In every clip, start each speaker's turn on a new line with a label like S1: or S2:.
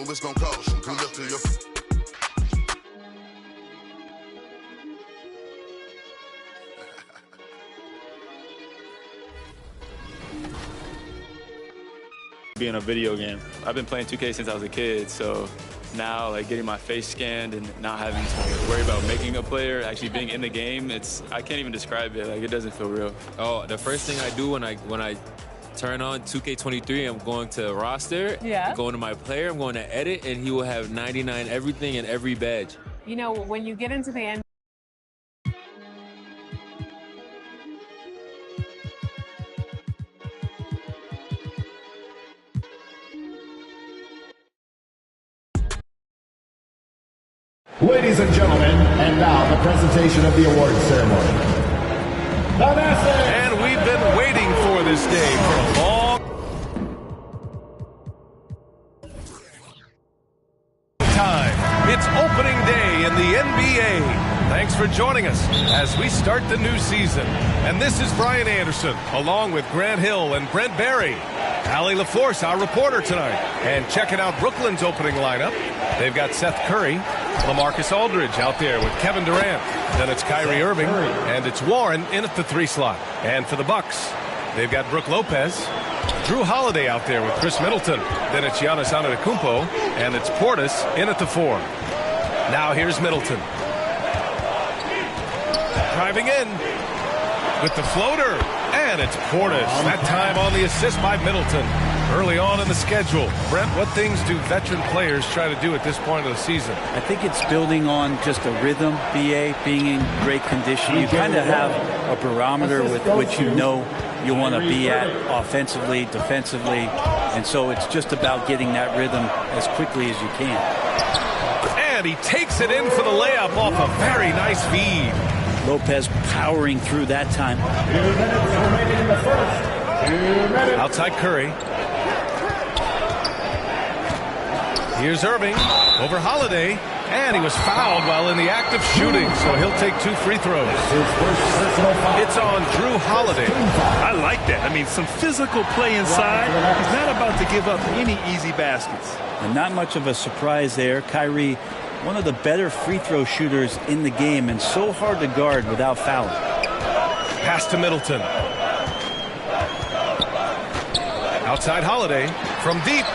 S1: it's gonna cost you. Good luck to your...
S2: Being a video game. I've been playing 2K since I was a kid, so now like getting my face scanned and not having to worry about making a player, actually being in the game, I can't even describe it. Like, it doesn't feel real.
S3: Oh, the first thing I do when I turn on 2K23, I'm going to roster,
S4: yeah.
S3: going to my player, I'm going to edit, and he will have 99 everything and every badge.
S4: You know, when you get into the end.
S5: Ladies and gentlemen, and now the presentation of the awards ceremony.
S6: And we've been waiting for this day for a long time. It's opening day in the NBA. Thanks for joining us as we start the new season. And this is Brian Anderson, along with Grant Hill and Brent Barry. Allie LaForce, our reporter tonight. And checking out Brooklyn's opening lineup, they've got Seth Curry, LaMarcus Aldridge out there with Kevin Durant. Then it's Kyrie Irving, and it's Warren in at the 3 slot. And for the Bucks, they've got Brook Lopez, Drew Holiday out there with Chris Middleton. Then it's Giannis Antetokounmpo, and it's Portis in at the 4. Now here's Middleton. Driving in with the floater, and it's Portis. That time on the assist by Middleton. Early on in the schedule. Brent, what things do veteran players try to do at this point of the season?
S7: I think it's building on just a rhythm, BA, being in great condition. You kind of have a barometer with which you know you want to be at offensively, defensively, and so it's just about getting that rhythm as quickly as you can.
S6: And he takes it in for the layup off a very nice feed.
S7: Lopez powering through that time.
S6: Outside Curry. Here's Irving over Holiday, and he was fouled while in the act of shooting, so he'll take 2 free throws. It's on Drew Holiday.
S8: I like that. I mean, some physical play inside. He's not about to give up any easy baskets.
S7: And not much of a surprise there. Kyrie, one of the better free throw shooters in the game, and so hard to guard without fouling.
S6: Pass to Middleton. Outside Holiday from deep.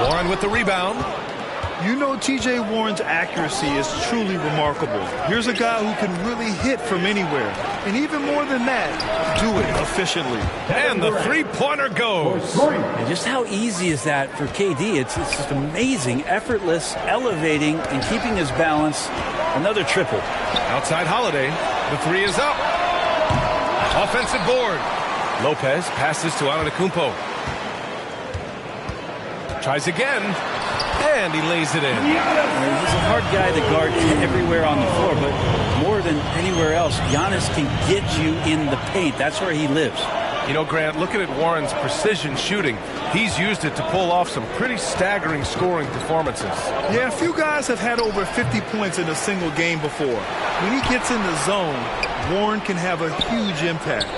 S6: Warren with the rebound.
S8: You know, T.J. Warren's accuracy is truly remarkable. Here's a guy who can really hit from anywhere. And even more than that, do it efficiently.
S6: And the three-pointer goes.
S7: And just how easy is that for KD? It's just amazing, effortless, elevating, and keeping his balance. Another triple.
S6: Outside Holiday. The 3 is up. Offensive board. Lopez passes to Antetokounmpo. Tries again, and he lays it in.
S7: He's a hard guy to guard everywhere on the floor, but more than anywhere else, Giannis can get you in the paint. That's where he lives.
S6: You know, Grant, looking at Warren's precision shooting, he's used it to pull off some pretty staggering scoring performances.
S8: Yeah, a few guys have had over 50 points in a single game before. When he gets in the zone, Warren can have a huge impact.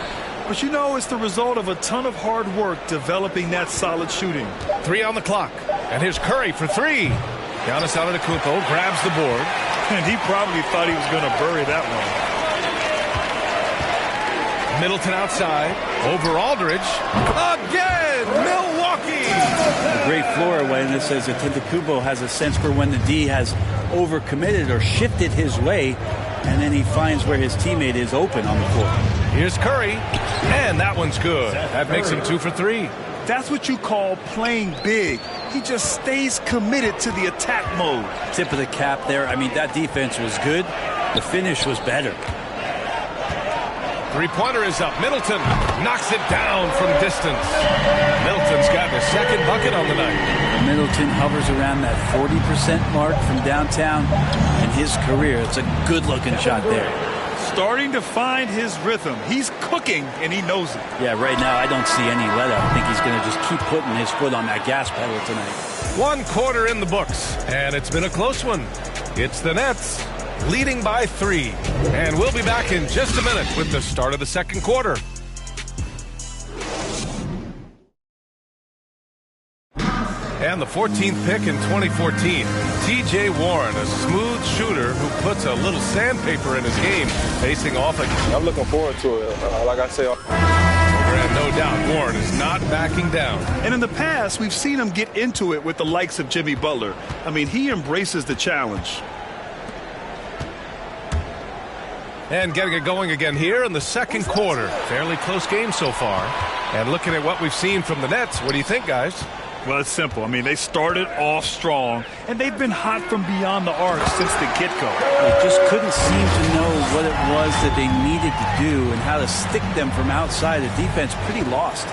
S8: But you know, it's the result of a ton of hard work developing that solid shooting.
S6: 3 on the clock. And here's Curry for 3. Giannis Antetokounmpo grabs the board.
S8: And he probably thought he was going to bury that one.
S6: Middleton outside. Over Aldridge. Again! Milwaukee!
S7: A great floor awareness as Antetokounmpo has a sense for when the D has overcommitted or shifted his way, and then he finds where his teammate is open on the floor.
S6: Here's Curry, and that one's good. That makes him 2 for 3.
S8: That's what you call playing big. He just stays committed to the attack mode.
S7: Tip of the cap there. I mean, that defense was good. The finish was better.
S6: Three-pointer is up. Middleton knocks it down from distance. Middleton's got the second bucket on the night.
S7: Middleton hovers around that 40% mark from downtown in his career. It's a good-looking shot there.
S8: Starting to find his rhythm. He's cooking, and he knows it.
S7: Yeah, right now I don't see any let-up. I think he's going to just keep putting his foot on that gas pedal tonight.
S6: 1 quarter in the books, and it's been a close one. It's the Nets leading by 3. And we'll be back in just a minute with the start of the second quarter. And the 14th pick in 2014, T.J. Warren, a smooth shooter who puts a little sandpaper in his game, facing off again.
S9: I'm looking forward to it. Like I say,
S6: And no doubt, Warren is not backing down.
S8: And in the past, we've seen him get into it with the likes of Jimmy Butler. I mean, he embraces the challenge.
S6: And getting it going again here in the second quarter. Fairly close game so far. And looking at what we've seen from the Nets, what do you think, guys?
S8: Well, it's simple. I mean, they started off strong, and they've been hot from beyond the arc since the get-go.
S7: They just couldn't seem to know what it was that they needed to do and how to stick them from outside. The defense pretty lost.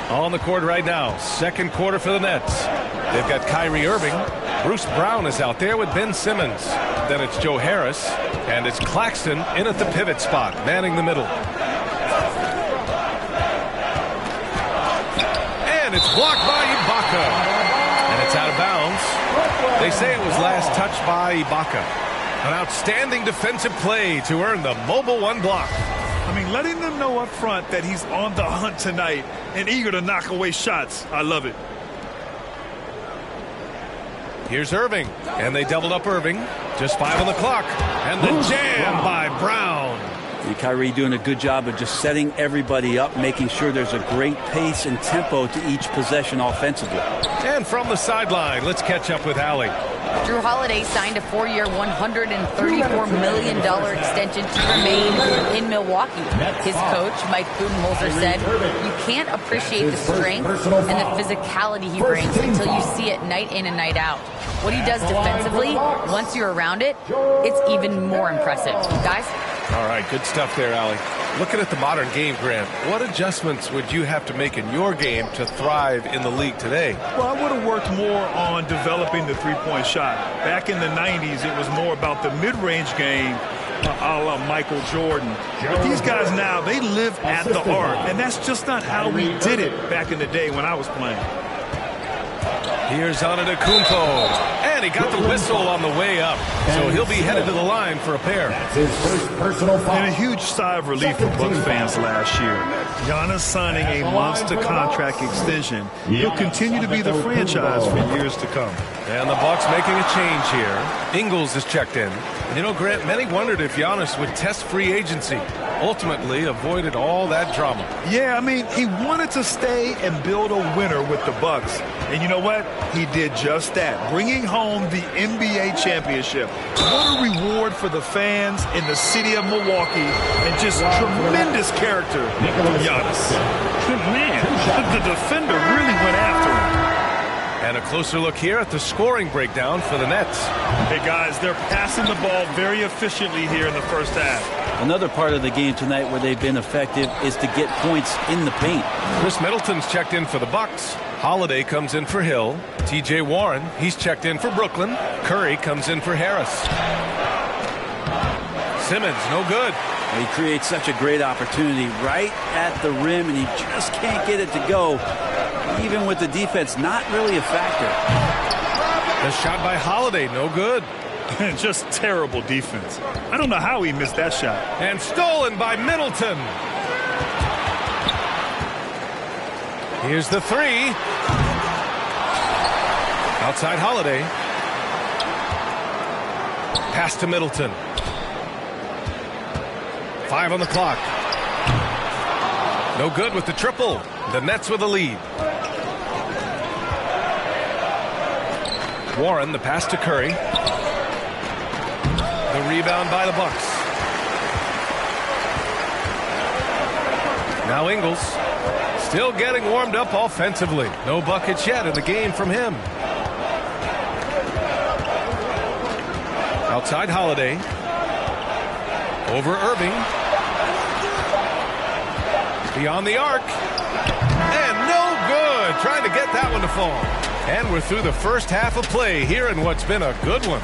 S6: On the court right now, second quarter for the Nets. They've got Kyrie Irving. Bruce Brown is out there with Ben Simmons. Then it's Joe Harris, and it's Claxton in at the pivot spot, manning the middle. And it's blocked by Ibaka. And it's out of bounds. They say it was last touched by Ibaka. An outstanding defensive play to earn the Mobile One block.
S8: I mean, letting them know up front that he's on the hunt tonight and eager to knock away shots. I love it.
S6: Here's Irving. And they doubled up Irving. Just 5 on the clock. And the jam by Brown.
S7: Kyrie doing a good job of just setting everybody up, making sure there's a great pace and tempo to each possession offensively.
S6: And from the sideline, let's catch up with Allie.
S10: Jrue Holiday signed a 4-year, $134 million extension to remain in Milwaukee. His coach, Mike Budenholzer, said, "You can't appreciate the strength and the physicality he brings until you see it night in and night out. What he does defensively, once you're around it, it's even more impressive." Guys?
S6: All right, good stuff there, Allie. Looking at the modern game, Grant, what adjustments would you have to make in your game to thrive in the league today?
S8: Well, I would have worked more on developing the three-point shot. Back in the 90s, it was more about the mid-range game, a la Michael Jordan. But these guys now, they live at the arc, and that's just not how we did it back in the day when I was playing.
S6: Here's Antetokounmpo, and he got the whistle on the way up, so he'll be headed to the line for a pair.
S5: That's his first personal foul.
S8: And a huge sigh of relief for Bucks fans last year. Giannis signing a monster contract extension. He'll continue to be the franchise for years to come.
S6: And the Bucks making a change here. Ingles is checked in. You know, Grant, many wondered if Giannis would test free agency. Ultimately avoided all that drama.
S8: Yeah, I mean, he wanted to stay and build a winner with the Bucks. And you know what? He did just that, bringing home the NBA championship. What a reward for the fans in the city of Milwaukee, and just tremendous character from Giannis. Man, the defender really went after him.
S6: And a closer look here at the scoring breakdown for the Nets.
S8: Hey, guys, they're passing the ball very efficiently here in the first half.
S7: Another part of the game tonight where they've been effective is to get points in the paint.
S6: Chris Middleton's checked in for the Bucks. Holiday comes in for Hill. T.J. Warren, he's checked in for Brooklyn. Curry comes in for Harris. Simmons, no good.
S7: He creates such a great opportunity right at the rim, and he just can't get it to go. Even with the defense not really a factor.
S6: The shot by Holiday, no good.
S8: Just terrible defense. I don't know how he missed that shot.
S6: And stolen by Middleton. Here's the three. Outside Holiday. Pass to Middleton. 5 on the clock. No good with the triple. The Nets with a lead. Warren, the pass to Curry. The rebound by the Bucks. Now Ingles. Still getting warmed up offensively. No buckets yet in the game from him. Outside Holiday. Over Irving. Beyond the arc. And no good. Trying to get that one to fall. And we're through the first half of play here in what's been a good one.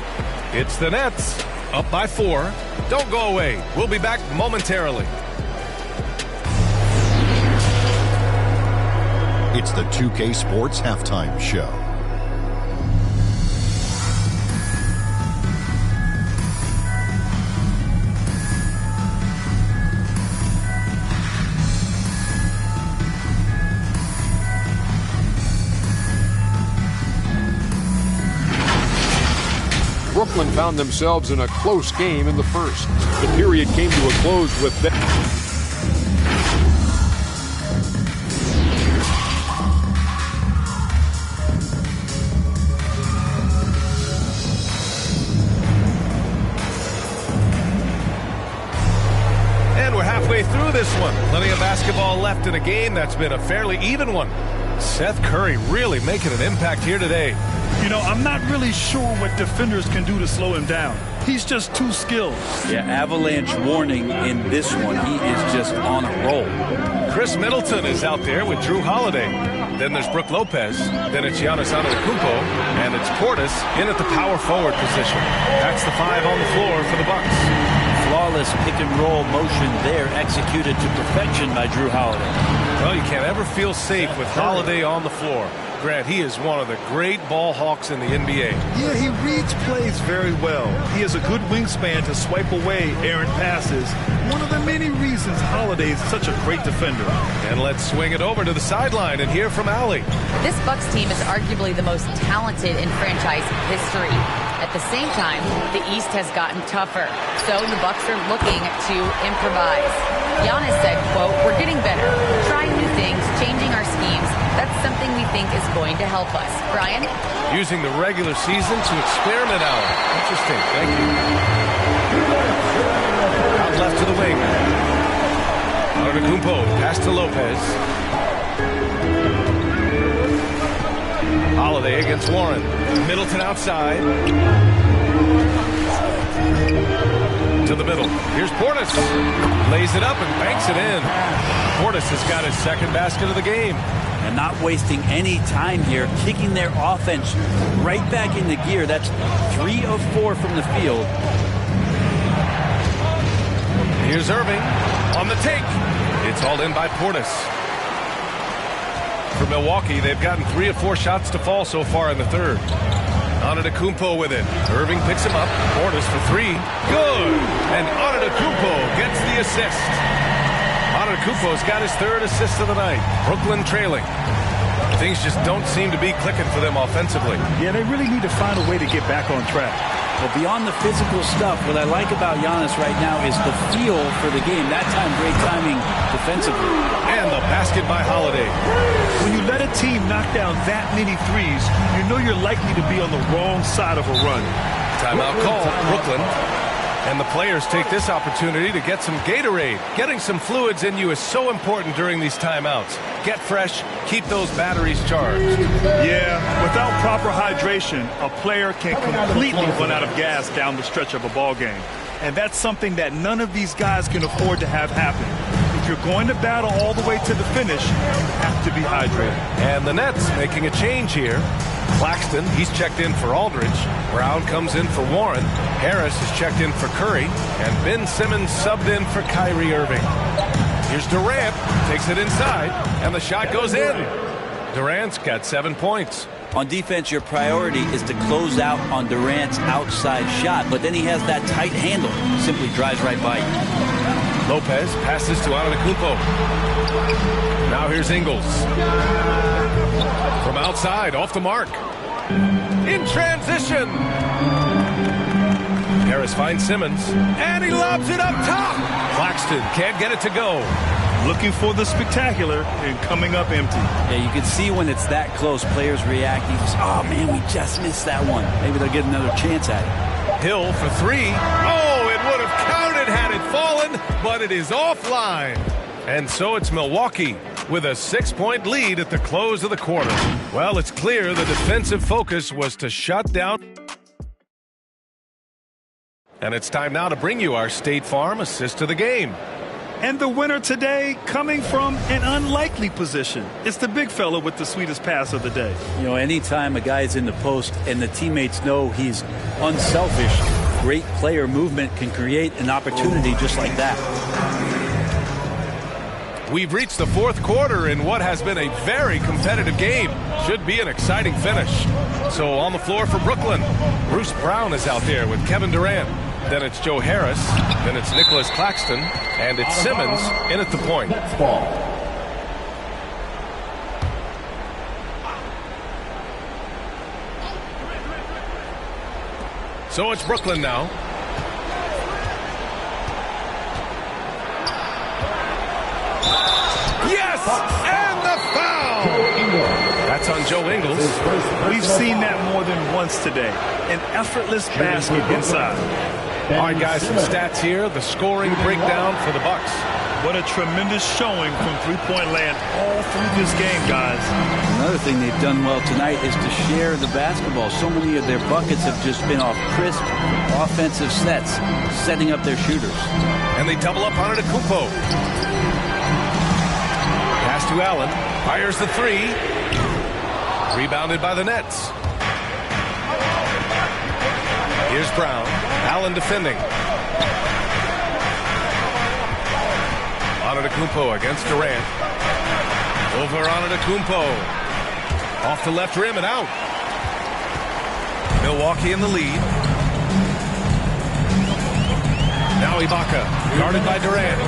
S6: It's the Nets. Up by 4. Don't go away. We'll be back momentarily.
S11: It's the 2K Sports Halftime Show.
S12: Brooklyn found themselves in a close game in the first. The period came to a close with them.
S6: And we're halfway through this one. Plenty of basketball left in a game that's been a fairly even one. Seth Curry really making an impact here today.
S8: You know, I'm not really sure what defenders can do to slow him down. He's just too skilled.
S7: Yeah, avalanche warning in this one. He is just on a roll.
S6: Chris Middleton is out there with Drew Holiday. Then there's Brook Lopez. Then it's Giannis Antetokounmpo. And it's Portis in at the power forward position. That's the 5 on the floor for the Bucks.
S7: Flawless pick-and-roll motion there, executed to perfection by Drew Holiday.
S6: Well, you can't ever feel safe with Holiday on the floor. Grant, he is one of the great ball hawks in the NBA.
S8: Yeah, he reads plays very well. He has a good wingspan to swipe away errant passes. One of the many reasons Holiday is such a great defender.
S6: And let's swing it over to the sideline and hear from Allie.
S10: This Bucks team is arguably the most talented in franchise history. At the same time, the East has gotten tougher, so the Bucks are looking to improvise. Giannis said, quote, "We're getting better, trying new things, changing our schemes. That's something we think is going to help us." Brian?
S6: Using the regular season to experiment out. Interesting. Thank you. Out left to the wing. Antetokounmpo, pass to Lopez. Holiday against Warren. Middleton outside. To the middle. Here's Portis. Lays it up and banks it in. Portis has got his second basket of the game.
S7: And not wasting any time here, kicking their offense right back into gear. That's 3 of 4 from the field.
S6: Here's Irving on the take. It's hauled in by Portis. For Milwaukee, they've gotten 3 of 4 shots to fall so far in the third. Antetokounmpo with it. Irving picks him up. Portis for 3. Good! And Antetokounmpo gets the assist. Antetokounmpo's got his 3rd assist of the night. Brooklyn trailing. Things just don't seem to be clicking for them offensively.
S8: Yeah, they really need to find a way to get back on track.
S7: Well, beyond the physical stuff, what I like about Giannis right now is the feel for the game. That time, great timing defensively.
S6: And the basket by Holiday.
S8: When you let a team knock down that many threes, you know you're likely to be on the wrong side of a run.
S6: Timeout call, Brooklyn. And the players take this opportunity to get some Gatorade. Getting some fluids in you is so important during these timeouts. Get fresh, keep those batteries charged.
S8: Yeah, without proper hydration, a player can completely run out of gas down the stretch of a ball game. And that's something that none of these guys can afford to have happen. If you're going to battle all the way to the finish, you have to be hydrated.
S6: And the Nets making a change here. Claxton, he's checked in for Aldridge. Brown comes in for Warren. Harris is checked in for Curry. And Ben Simmons subbed in for Kyrie Irving. Here's Durant, takes it inside, and the shot goes in. Durant's got 7 points.
S7: On defense, your priority is to close out on Durant's outside shot, but then he has that tight handle. Simply drives right by you.
S6: Lopez passes to Antetokounmpo. Now here's Ingles. From outside, off the mark. In transition. Harris finds Simmons, and he lobs it up top. Claxton can't get it to go.
S8: Looking for the spectacular and coming up empty.
S7: Yeah, you can see when it's that close, players react. You just, oh man, we just missed that one. Maybe they'll get another chance at it.
S6: Hill for 3. Oh, it would have counted had it fallen, but it is offline. And so it's Milwaukee with a 6-point lead at the close of the quarter. Well, it's clear the defensive focus was to shut down. And it's time now to bring you our State Farm assist of the game.
S8: And the winner today coming from an unlikely position. It's the big fella with the sweetest pass of the day.
S7: You know, anytime a guy's in the post and the teammates know he's unselfish, great player movement can create an opportunity just like that.
S6: We've reached the 4th quarter in what has been a very competitive game. Should be an exciting finish. So on the floor for Brooklyn, Bruce Brown is out there with Kevin Durant. Then it's Joe Harris. Then it's Nicholas Claxton. And it's Simmons in at the point. So it's Brooklyn now. Yes! And the foul! That's on Joe Ingles.
S8: We've seen that more than once today. An effortless basket inside.
S6: All right, guys, some stats here. The scoring breakdown for the Bucks.
S8: What a tremendous showing from three-point land all through this game, guys.
S7: Another thing they've done well tonight is to share the basketball. So many of their buckets have just been off crisp offensive sets, setting up their shooters.
S6: And they double up on it at Kumpo. Pass to Allen. Fires the three. Rebounded by the Nets. Here's Brown. Allen defending. Antetokounmpo against Durant. Over Antetokounmpo. Off the left rim and out. Milwaukee in the lead. Now Ibaka, guarded by Durant.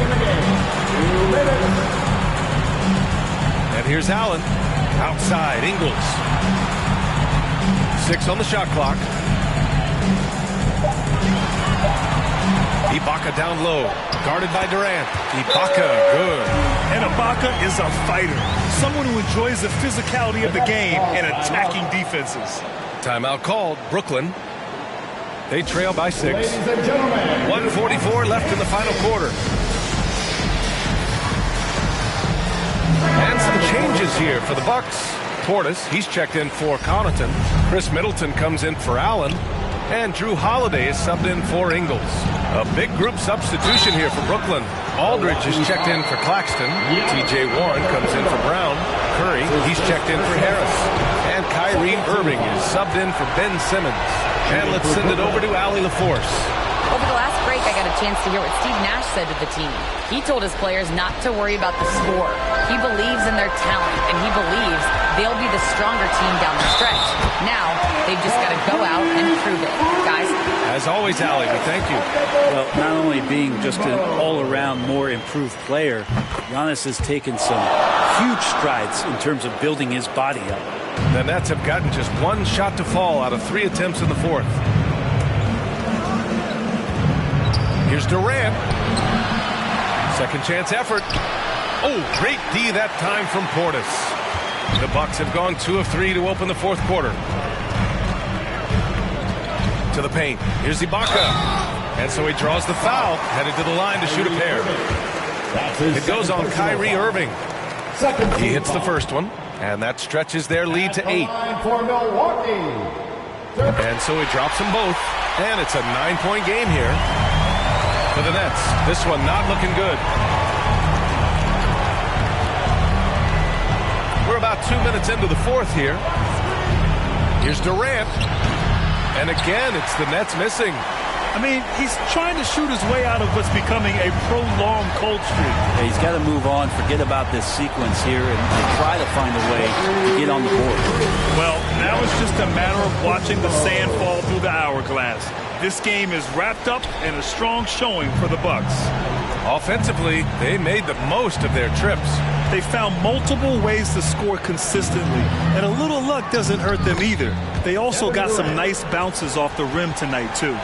S6: And here's Allen. Outside, Ingles. 6 on the shot clock. Ibaka down low, guarded by Durant. Ibaka, good.
S8: And Ibaka is a fighter, someone who enjoys the physicality of the game and attacking defenses.
S6: Timeout called. Brooklyn. They trail by 6. 1:44 left in the final quarter. And some changes here for the Bucks. Portis, he's checked in for Connaughton. Chris Middleton comes in for Allen. And Drew Holiday is subbed in for Ingles. A big group substitution here for Brooklyn. Aldridge is checked in for Claxton. T.J. Warren comes in for Brown. Curry, he's checked in for Harris. And Kyrie Irving is subbed in for Ben Simmons. And let's send it over to Allie LaForce.
S10: Over the last break, I got a chance to hear what Steve Nash said to the team. He told his players not to worry about the score. He believes in their talent, and he believes they'll be the stronger team down the stretch. Now, they've just got to go out and prove it. Guys?
S6: As always, Allie, we thank you.
S7: Well, not only being just an all-around more improved player, Giannis has taken some huge strides in terms of building his body up.
S6: The Nets have gotten just one shot to fall out of 3 attempts in the fourth. Here's Durant. Second chance effort. Oh, great D that time from Portis. The Bucks have gone 2 of 3 to open the fourth quarter. To the paint. Here's Ibaka. And so he draws the foul. Headed to the line to shoot a pair. It goes on Kyrie Irving. He hits the first one. And that stretches their lead to 8. And so he drops them both. And it's a 9-point game here for the Nets. This one not looking good. We're about 2 minutes into the fourth here. Here's Durant. And again, it's the Nets missing.
S8: I mean, he's trying to shoot his way out of what's becoming a prolonged cold streak.
S7: Yeah, he's got to move on, forget about this sequence here, and try to find a way to get on the board.
S8: Well, now it's just a matter of watching the sand fall through the hourglass. This game is wrapped up and a strong showing for the Bucks.
S6: Offensively, they made the most of their trips.
S8: They found multiple ways to score consistently, and a little luck doesn't hurt them either. They also got some nice bounces off the rim tonight, too.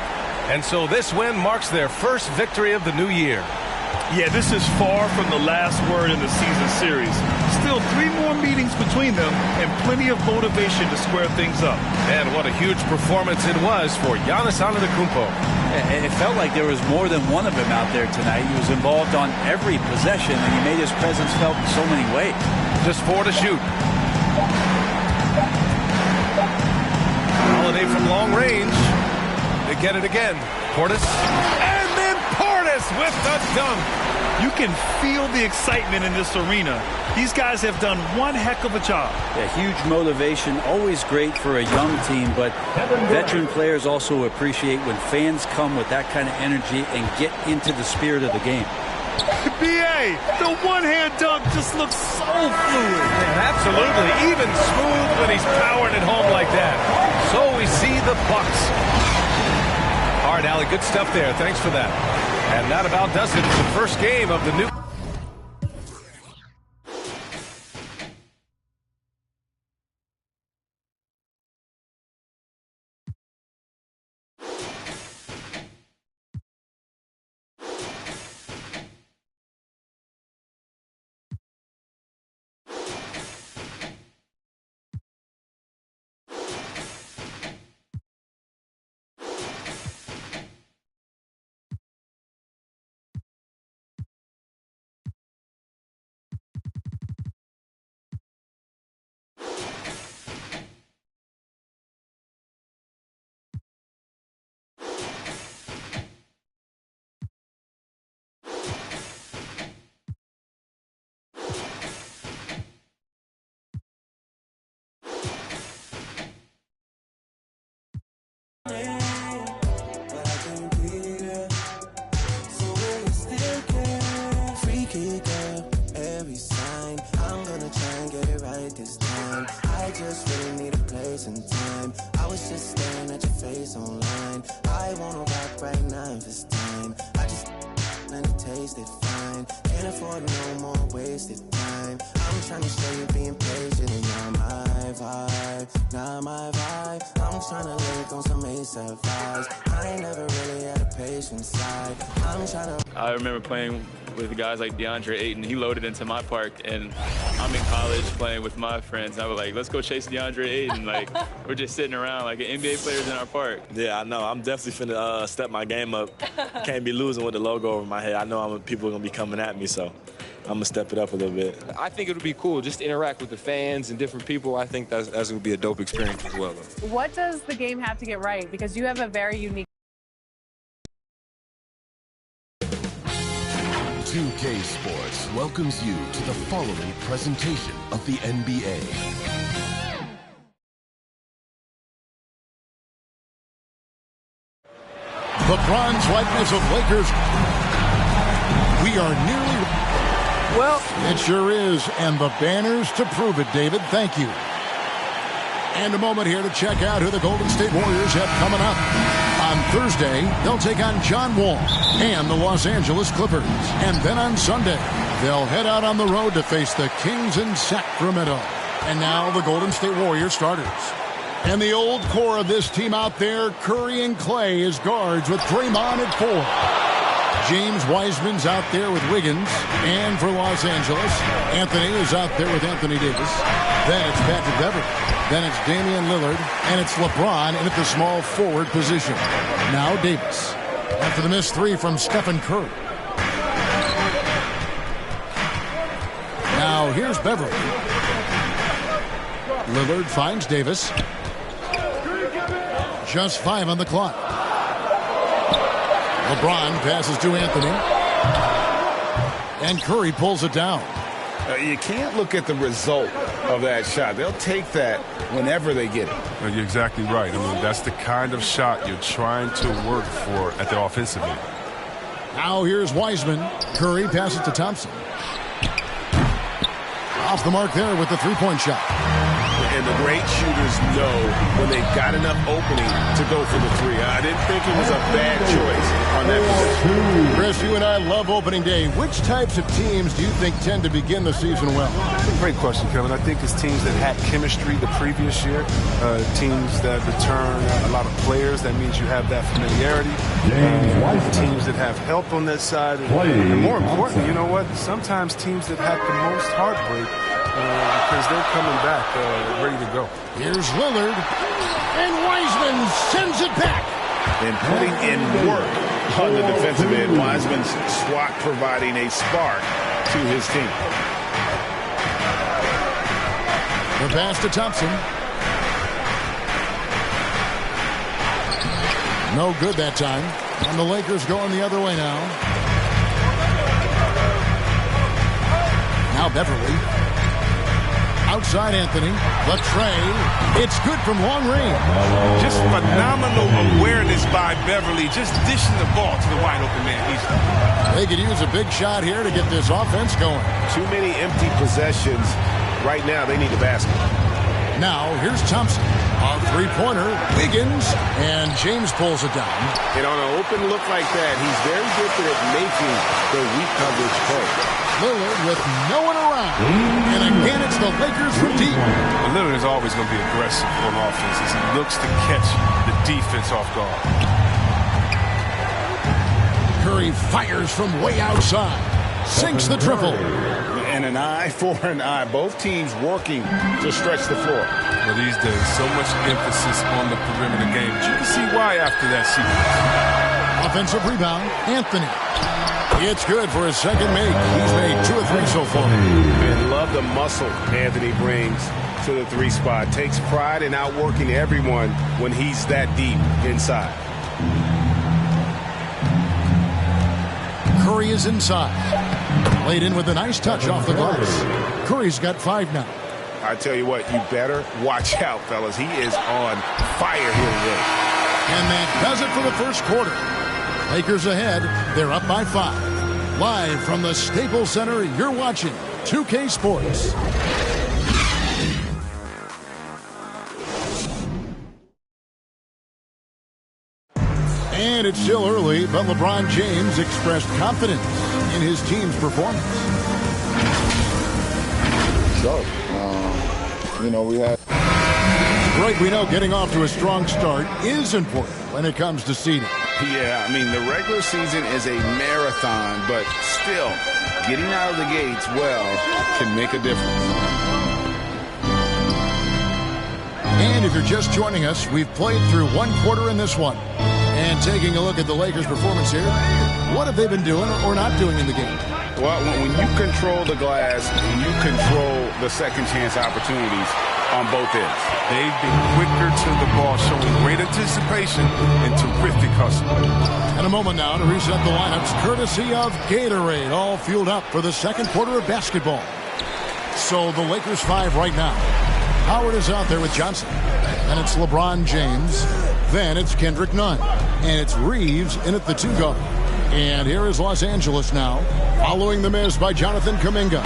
S6: And so this win marks their first victory of the new year.
S8: Yeah, this is far from the last word in the season series. Still 3 more meetings between them and plenty of motivation to square things up.
S6: And what a huge performance it was for Giannis Antetokounmpo.
S7: And it felt like there was more than one of them out there tonight. He was involved on every possession, and he made his presence felt in so many ways.
S6: Just 4 to shoot. Holiday from long range. They get it again. Portis. And then Portis with the dunk.
S8: You can feel the excitement in this arena. These guys have done one heck of a job.
S7: Yeah, huge motivation, always great for a young team, but veteran players also appreciate when fans come with that kind of energy and get into the spirit of the game.
S8: B.A., the one-hand dunk just looks so fluid.
S6: Yeah, absolutely. Even smooth when he's powering it home like that. So we see the Bucks. All right, Allie, good stuff there. Thanks for that. And that about does it for the first game of the new...
S13: Freaky girl, every sign. I'm gonna try and get it right this time. I just really need a place and time. I was just staring at your face online. I wanna rock right now this time. I just and it tasted fine. Can't afford no more wasted time. I'm trying to show you being patient and you're my vibe, not my vibe. I'm trying to live on some ASAP vibes. I ain't never really had a patient side. I'm trying to.
S2: I remember playing with guys like DeAndre Ayton. He loaded into my park, and I'm in college playing with my friends. I was like, let's go chase DeAndre Ayton. Like, we're just sitting around like NBA players in our park.
S14: Yeah, I know. I'm definitely finna step my game up. Can't be losing with the logo over my head. I know people are gonna be coming at me, so I'm gonna step it up a little bit.
S12: I think it would be cool just to interact with the fans and different people. I think that's gonna be a dope experience as well, though.
S4: What does the game have to get right? Because you have a very unique.
S11: 2K Sports welcomes you to the following presentation of the NBA. The bronze likeness of Lakers. We are nearly... Well, it sure is, and the banners to prove it, David. Thank you. And a moment here to check out who the Golden State Warriors have coming up. On Thursday, they'll take on John Wall and the Los Angeles Clippers. And then on Sunday, they'll head out on the road to face the Kings in Sacramento. And now the Golden State Warriors starters. And the old core of this team out there, Curry and Clay as guards with Draymond at 4. James Wiseman's out there with Wiggins. And for Los Angeles, Anthony is out there with Anthony Davis. Then it's Patrick Beverley. Then it's Damian Lillard. And it's LeBron in at the small forward position. Now Davis. After the missed three from Stephen Curry. Now here's Beverley. Lillard finds Davis. Just 5 on the clock. LeBron passes to Anthony. And Curry pulls it down.
S15: You can't look at the result of that shot. They'll take that whenever they get it.
S16: Well, you're exactly right. I mean, that's the kind of shot you're trying to work for at the offensive end.
S11: Now here's Wiseman. Curry passes to Thompson. Off the mark there with the three-point shot.
S15: And the great shooters know when they've got enough opening to go for the three. I didn't think it was a bad choice on that position.
S11: Chris, you and I love opening day. Which types of teams do you think tend to begin the season well?
S16: Great question, Kevin. I think it's teams that had chemistry the previous year, teams that return a lot of players. That means you have that familiarity. Teams that have help on that side. And more important, you know what? Sometimes teams that had the most heartbreak because they're coming back ready to go.
S11: Here's Lillard, and Wiseman sends it back.
S15: And putting in work on the defensive end. Wiseman's swat providing a spark to his team.
S11: The pass to Thompson. No good that time. And the Lakers going the other way now. Now Beverley. Outside Anthony, the tray, it's good from long range.
S6: Just phenomenal awareness by Beverley, just dishing the ball to the wide open man.
S11: They could use a big shot here to get this offense going.
S15: Too many empty possessions. Right now, they need the basket.
S11: Now, here's Thompson. A three-pointer, Wiggins, and James pulls it down.
S15: And on an open look like that, he's very gifted at making the weak coverage play.
S11: Lillard with no one around. And again, it's the Lakers from deep.
S16: Lillard is always going to be aggressive on offense as he looks to catch the defense off guard.
S11: Curry fires from way outside. Sinks the triple.
S15: And an eye for an eye. Both teams working to stretch the floor.
S16: Well, these days, so much emphasis on the perimeter game. But you can see why after that sequence.
S11: Offensive rebound, Anthony. It's good for his second make. He's made 2 or 3 so far.
S15: And love the muscle Anthony brings to the 3 spot. Takes pride in outworking everyone when he's that deep inside.
S11: Curry is inside. Laid in with a nice touch off the glass. Curry's got 5 now.
S15: I tell you what, you better watch out, fellas. He is on fire here today.
S11: And that does it for the first quarter. Lakers ahead. They're up by 5. Live from the Staples Center, you're watching 2K Sports. And it's still early, but LeBron James expressed confidence in his team's performance.
S9: So, we had...
S11: Right, we know getting off to a strong start is important when it comes to seeding.
S17: Yeah, I mean, the regular season is a marathon, but still, getting out of the gates well can make a difference.
S11: And if you're just joining us, we've played through one quarter in this one. And taking a look at the Lakers' performance here, what have they been doing or not doing in the game?
S17: Well, when you control the glass, you control the second chance opportunities on both ends.
S16: They've been quicker to the ball, showing great anticipation and terrific hustle.
S11: And a moment now to reset the lineups, courtesy of Gatorade, all fueled up for the second quarter of basketball. So the Lakers 5 right now. Howard is out there with Johnson. Then it's LeBron James. Then it's Kendrick Nunn. And it's Reeves in at the 2 guard. And here is Los Angeles now, following the miss by Jonathan Kuminga.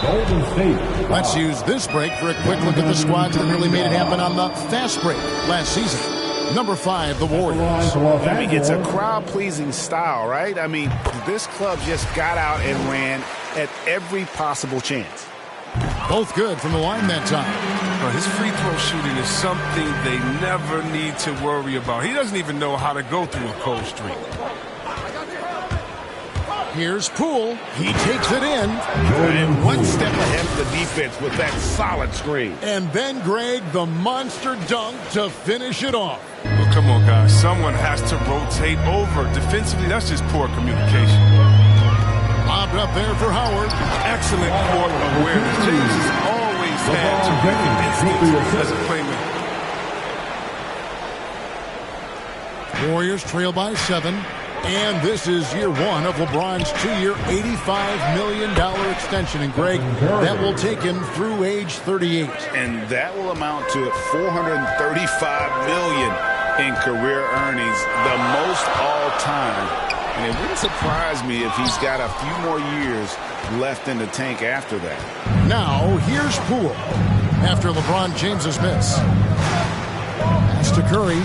S5: Golden State.
S11: Let's use this break for a quick look at the squads that really made it happen on the fast break last season. Number 5, the Warriors.
S17: I mean, it's a crowd-pleasing style, right? I mean, this club just got out and ran at every possible chance.
S11: Both good from the line that time.
S16: His free throw shooting is something they never need to worry about. He doesn't even know how to go through a cold streak.
S11: Here's Poole. He takes it in.
S17: And one step ahead of the defense with that solid screen.
S11: And then Greg, the monster dunk to finish it off.
S16: Well, come on, guys. Someone has to rotate over. Defensively, that's just poor communication.
S11: Lobbed up there for Howard.
S16: Excellent court awareness. James has always had terrific instincts as a playmaker.
S11: Warriors trail by 7. And this is year 1 of LeBron's 2-year, $85 million extension. And, Greg, that will take him through age 38.
S17: And that will amount to $435 million in career earnings, the most all-time. And it wouldn't surprise me if he's got a few more years left in the tank after that.
S11: Now, here's Poole after LeBron James's miss. Pass to Curry.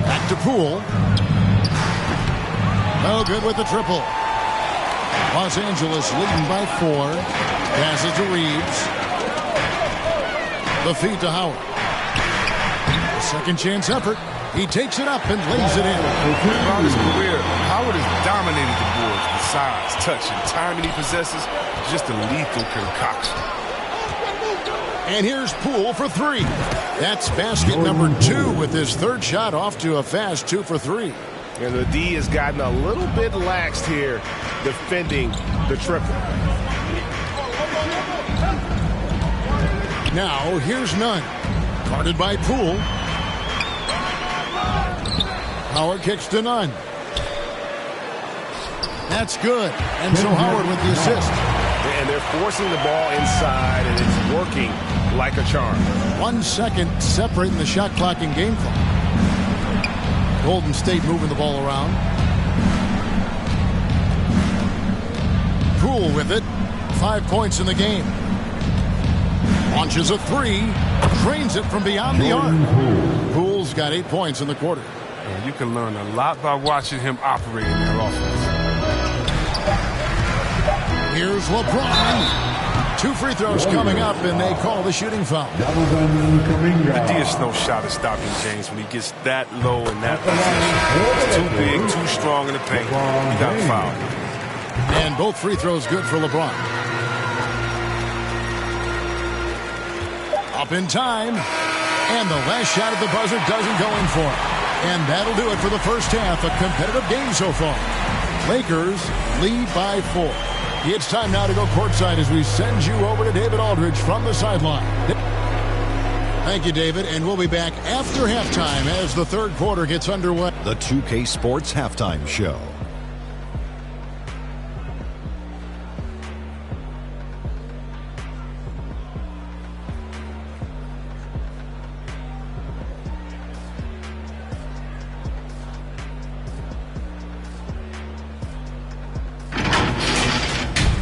S11: Back to Poole. No good with the triple. Los Angeles leading by 4. Passes to Reeves. The feed to Howard. Second chance effort. He takes it up and lays it in.
S16: Throughout his career, Howard has dominated the boards. The size, touch, and timing he possesses, just a lethal concoction.
S11: And here's Poole for 3. That's basket number 2 with his third shot off to a fast 2 for 3.
S17: And the D has gotten a little bit laxed here defending the triple.
S11: Now here's Nunn. Guarded by Poole. Howard kicks to Nunn. That's good. And so Howard with the assist.
S17: And they're forcing the ball inside, and it's working like a charm.
S11: 1 second separating the shot clock and game clock. Golden State moving the ball around. Poole with it. 5 points in the game. Launches a 3. Trains it from beyond the arc. Poole's got 8 points in the quarter.
S16: You can learn a lot by watching him operate in that offense.
S11: Here's LeBron. 2 free throws coming up, and they call the shooting foul.
S16: The D is no shot at stopping James when he gets that low in that position. It's too big, too strong in the paint. He got fouled.
S11: And both free throws good for LeBron. Up in time. And the last shot at the buzzer doesn't go in for him. And that'll do it for the first half. A competitive game so far. Lakers lead by 4. It's time now to go courtside as we send you over to David Aldridge from the sideline. Thank you, David, and we'll be back after halftime as the third quarter gets underway.
S5: The 2K Sports Halftime Show.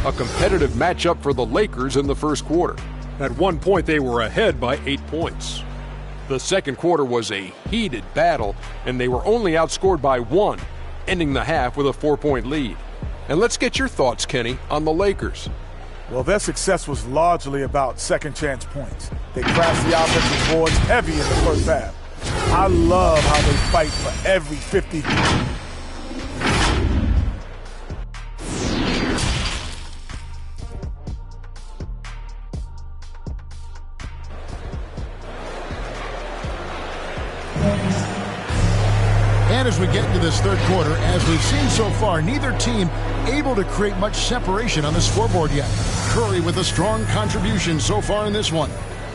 S18: a competitive matchup for the Lakers in the first quarter.
S19: At one point, they were ahead by 8 points.
S18: The second quarter was a heated battle, and they were only outscored by 1, ending the half with a 4-point lead. And let's get your thoughts, Kenny, on the Lakers.
S20: Well, their success was largely about second chance points. They crashed the offensive boards heavy in the first half. I love how they fight for every 50.
S11: And as we get into this third quarter, as we've seen so far, neither team able to create much separation on the scoreboard yet. Curry with a strong contribution so far in this one.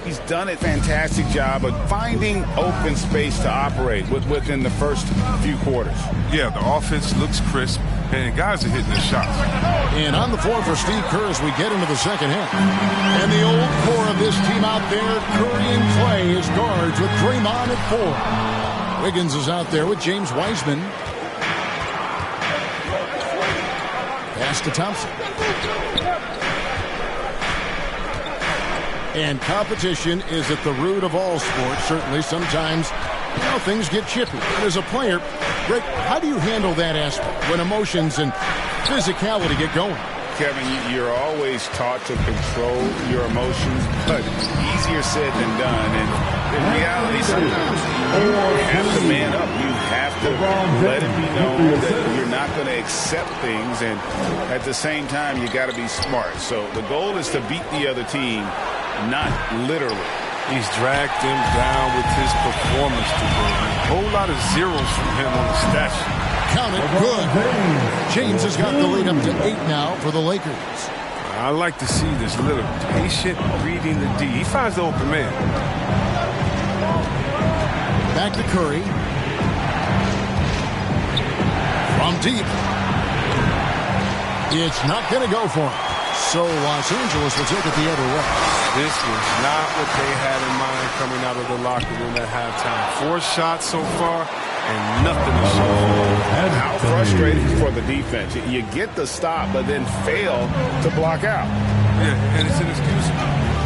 S17: He's done a fantastic job of finding open space to operate within the first few quarters.
S16: Yeah, the offense looks crisp, and guys are hitting their shots.
S11: And on the floor for Steve Kerr as we get into the second half. And the old core of this team out there, Curry and Clay as guards with Draymond at 4. Wiggins is out there with James Wiseman. Pass to Thompson. And competition is at the root of all sports. Certainly, sometimes, things get chippy. But as a player, Rick, how do you handle that aspect when emotions and physicality get going?
S17: Kevin, you're always taught to control your emotions, but easier said than done. And in reality, sometimes you have to man up. You have to let it be known that you're not going to accept things. And at the same time, you got to be smart. So the goal is to beat the other team, not literally.
S16: He's dragged them down with his performance today. A whole lot of zeros from him on the stat sheet.
S11: Count it, good. James has got the lead up to 8 now for the Lakers.
S16: I like to see this little patient reading the D. He finds the open man.
S11: Back to Curry. From deep. It's not going to go for him. So Los Angeles will take it the other way.
S16: This was not what they had in mind coming out of the locker room at halftime. 4 shots so far, and nothing to show.
S17: How frustrating for the defense. You get the stop, but then fail to block out.
S16: Yeah, and it's inexcusable.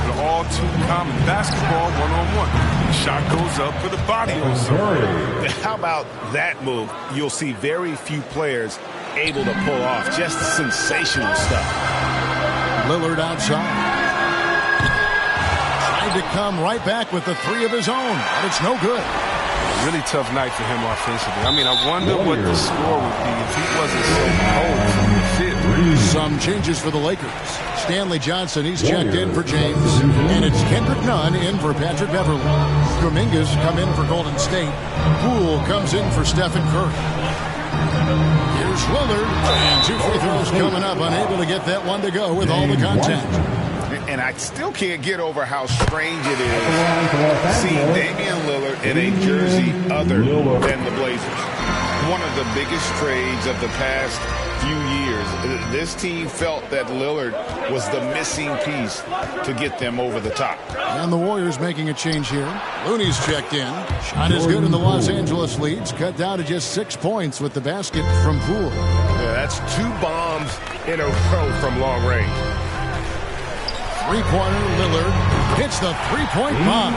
S16: The all too common basketball one-on-one. The shot goes up with a body on somebody.
S17: How about that move? You'll see very few players able to pull off just sensational stuff.
S11: Lillard outside. Tried to come right back with the 3 of his own, but it's no good.
S16: Really tough night for him offensively. I mean, I wonder what the score would be if he wasn't so cold from the field.
S11: Some changes for the Lakers. Stanley Johnson, he's checked in for James. And it's Kendrick Nunn in for Patrick Beverley. Kuminga's come in for Golden State. Poole comes in for Stephen Curry. Here's Lillard, and 2 free throws coming up, unable to get that one to go with all the contact.
S17: And I still can't get over how strange it is seeing Damian Lillard in a jersey other than the Blazers. One of the biggest trades of the past few years. This team felt that Lillard was the missing piece to get them over the top.
S11: And the Warriors making a change here. Looney's checked in. Shot is good, and the Los Angeles leads cut down to just 6 points with the basket from Poole.
S15: Yeah, that's 2 bombs in a row from long range.
S11: Three-pointer, Lillard hits the three-point bomb.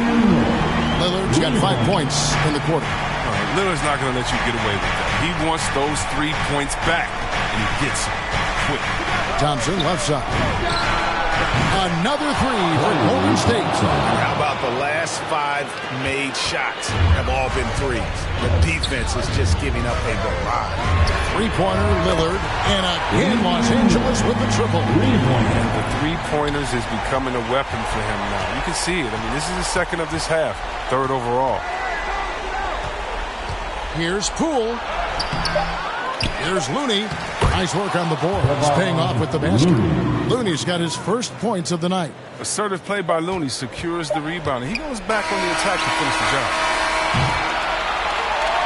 S11: Lillard's got 5 points in the quarter.
S16: All right, Lillard's not going to let you get away with that. He wants those 3 points back, and he gets them quick.
S11: Thompson, left side. Another 3 for Golden State.
S17: How about the last 5 made shots have all been threes? The defense is just giving up a barrage.
S11: Three-pointer, Lillard, and again Los Angeles with the triple.
S16: And the 3-pointers is becoming a weapon for him now. You can see it. I mean, this is the second of this half, 3rd overall.
S11: Here's Poole. Here's Looney. Nice work on the board. He's paying off with the basket. Looney's got his first points of the night.
S16: Assertive play by Looney secures the rebound. He goes back on the attack to finish the job.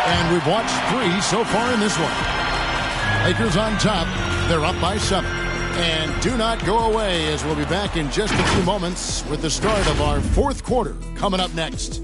S11: And we've watched 3 so far in this one. Lakers on top. They're up by 7. And do not go away, as we'll be back in just a few moments with the start of our 4th quarter coming up next.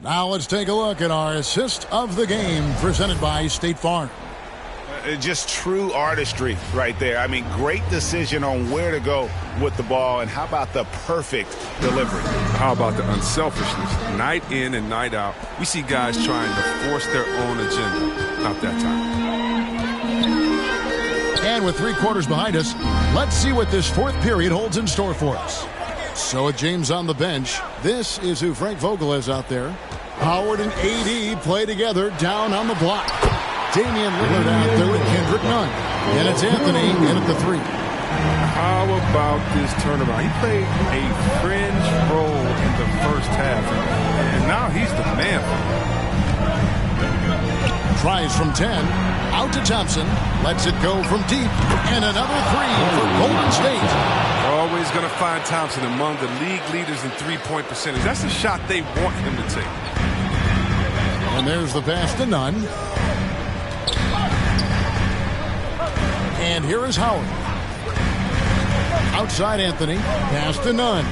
S11: Now let's take a look at our assist of the game presented by State Farm.
S17: Just true artistry right there. I mean, great decision on where to go with the ball, and how about the perfect delivery?
S16: How about the unselfishness? Night in and night out, we see guys trying to force their own agenda. Not that time.
S11: And with 3 quarters behind us, let's see what this 4th period holds in store for us. So with James on the bench, this is who Frank Vogel is out there. Howard and AD play together down on the block. Damian Lillard out there with Kendrick Nunn. And it's Anthony in at the 3.
S16: How about this turnaround? He played a fringe role in the first half, and now he's the man.
S11: Tries from 10. Out to Thompson. Lets it go from deep. And another 3 for Golden State.
S16: Always going to find Thompson among the league leaders in three-point percentage. That's the shot they want him to take.
S11: And there's the pass to Nunn. And here is Howard. Outside Anthony. Pass to Nunn.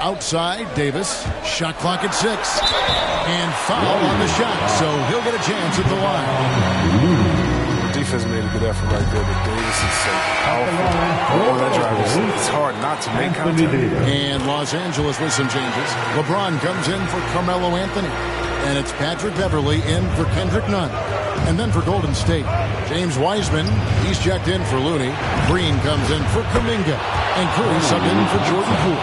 S11: Outside Davis. Shot clock at 6. And foul on the shot. So he'll get a chance at the line.
S16: The defense made a good effort right there, but Davis is so powerful. Oh, that drive it's hard not to make contact.
S11: And Los Angeles with some changes. LeBron comes in for Carmelo Anthony. And it's Patrick Beverly in for Kendrick Nunn. And then for Golden State, James Wiseman, he's checked in for Looney. Green comes in for Kuminga. And Curry subbed in for Jordan Poole.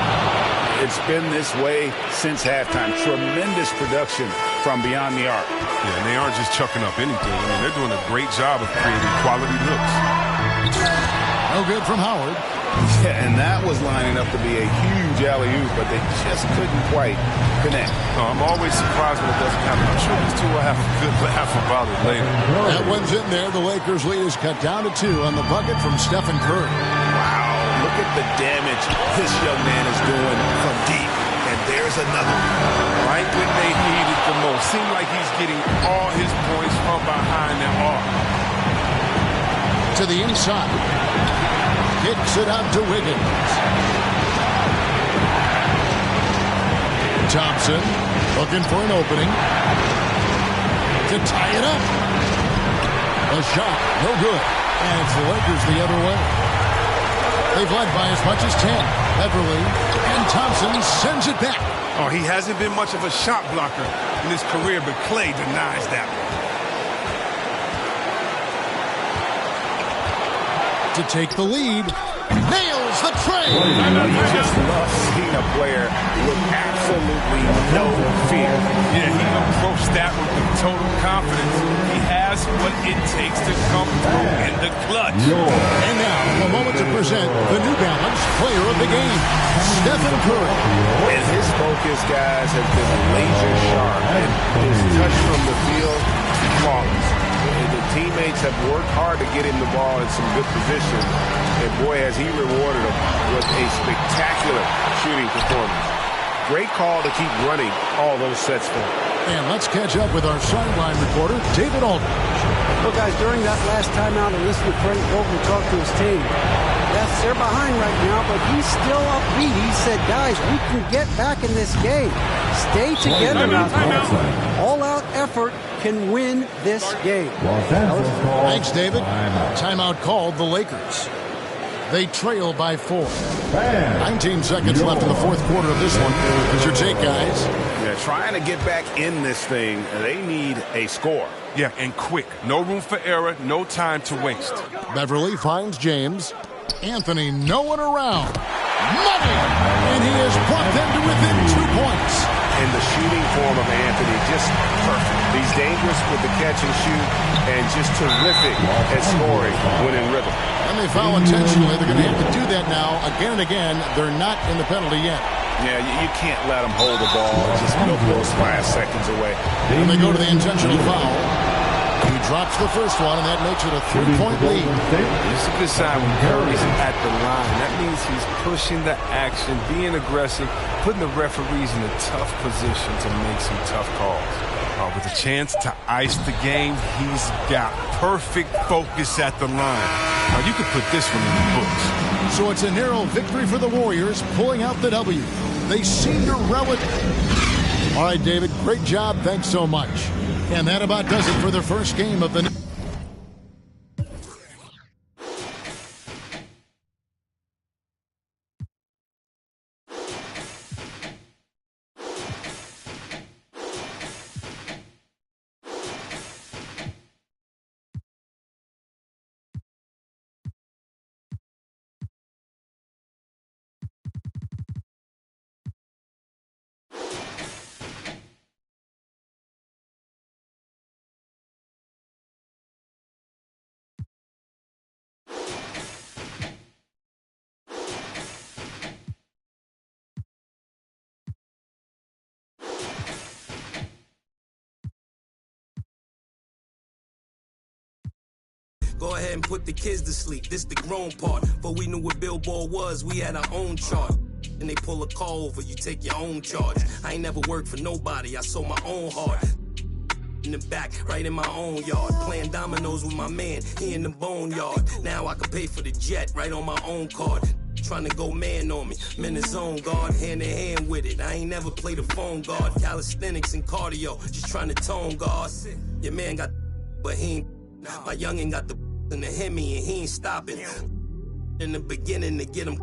S17: It's been this way since halftime. Tremendous production from beyond the arc.
S16: Yeah, and they aren't just chucking up anything. I mean, they're doing a great job of creating quality looks.
S11: No good from Howard.
S17: Yeah, and that was lining up to be a huge alley-oop, but they just couldn't quite connect.
S16: I'm always surprised when it doesn't happen. I'm sure these two will have a good laugh about it later.
S11: That one's in there. The Lakers' lead is cut down to 2 on the bucket from Stephen Curry.
S17: Wow, look at the damage this young man is doing from deep. And there's another.
S16: Right when they need it the most. Seems like he's getting all his points from behind the arc.
S11: To the inside. Kicks it out to Wiggins. Thompson looking for an opening. To tie it up. A shot, no good. And it's the Lakers the other way. They've led by as much as 10. Beverly and Thompson sends it back.
S16: Oh, he hasn't been much of a shot blocker in his career, but Clay denies that one.
S11: To take the lead. Nails the tray.
S17: You just love seeing a player with absolutely no fear.
S16: Yeah, he approached that with total confidence. He has what it takes to come through in the clutch.
S11: And now, a moment to present the New Balance Player of the Game, Stephen Curry.
S17: And his focus, guys, has been laser sharp. And his touch from the field, flawless. The teammates have worked hard to get him the ball in some good position. And boy, has he rewarded them with a spectacular shooting performance. Great call to keep running all those sets for him.
S11: And let's catch up with our sideline reporter, David Aldridge.
S21: Well, guys, during that last timeout, I listened to Frank Vogel talk to his team. Yes, they're behind right now, but he's still upbeat. He said, guys, we can get back in this game. Stay together. All-out effort can win this game.
S11: Thanks, David. Timeout called the Lakers. They trail by 4. 19 seconds left in the 4th quarter of this one. What's your take, guys?
S17: Yeah, trying to get back in this thing, they need a score.
S16: Yeah, and quick. No room for error, no time to waste.
S11: Beverly finds James. Anthony, no one around. Money! And he has brought them to within 2 points.
S17: And the shooting form of Anthony, just perfect. He's dangerous with the catch and shoot, and just terrific at scoring when in rhythm.
S11: And they foul intentionally. They're going to have to do that now again and again. They're not in the penalty yet.
S17: Yeah, you can't let them hold the ball and just milk those last seconds away.
S11: And they go to the intentional foul. He drops the first one, and that makes it a 3-point lead.
S16: It's a good sign when Curry's at the line. That means he's pushing the action, being aggressive, putting the referees in a tough position to make some tough calls. With a chance to ice the game, he's got perfect focus at the line. Now, you could put this one in the books.
S11: So it's a narrow victory for the Warriors, pulling out the W. They seem to relish. All right, David, great job. Thanks so much. And that about does it for the first game of the night.
S1: Go ahead and put the kids to sleep. This the grown part. But we knew what Billboard was. We had our own chart. And they pull a call over, you take your own charge. I ain't never worked for nobody. I sold my own heart. In the back, right in my own yard. Playing dominoes with my man, he in the boneyard. Now I can pay for the jet, right on my own card. Trying to go man on me, I'm in the zone, guard, hand in hand with it. I ain't never played a phone guard. Calisthenics and cardio, just trying to tone guard. Your man got but he ain't. My youngin' got the in the Hemi and he ain't stopping. In the beginning to get him,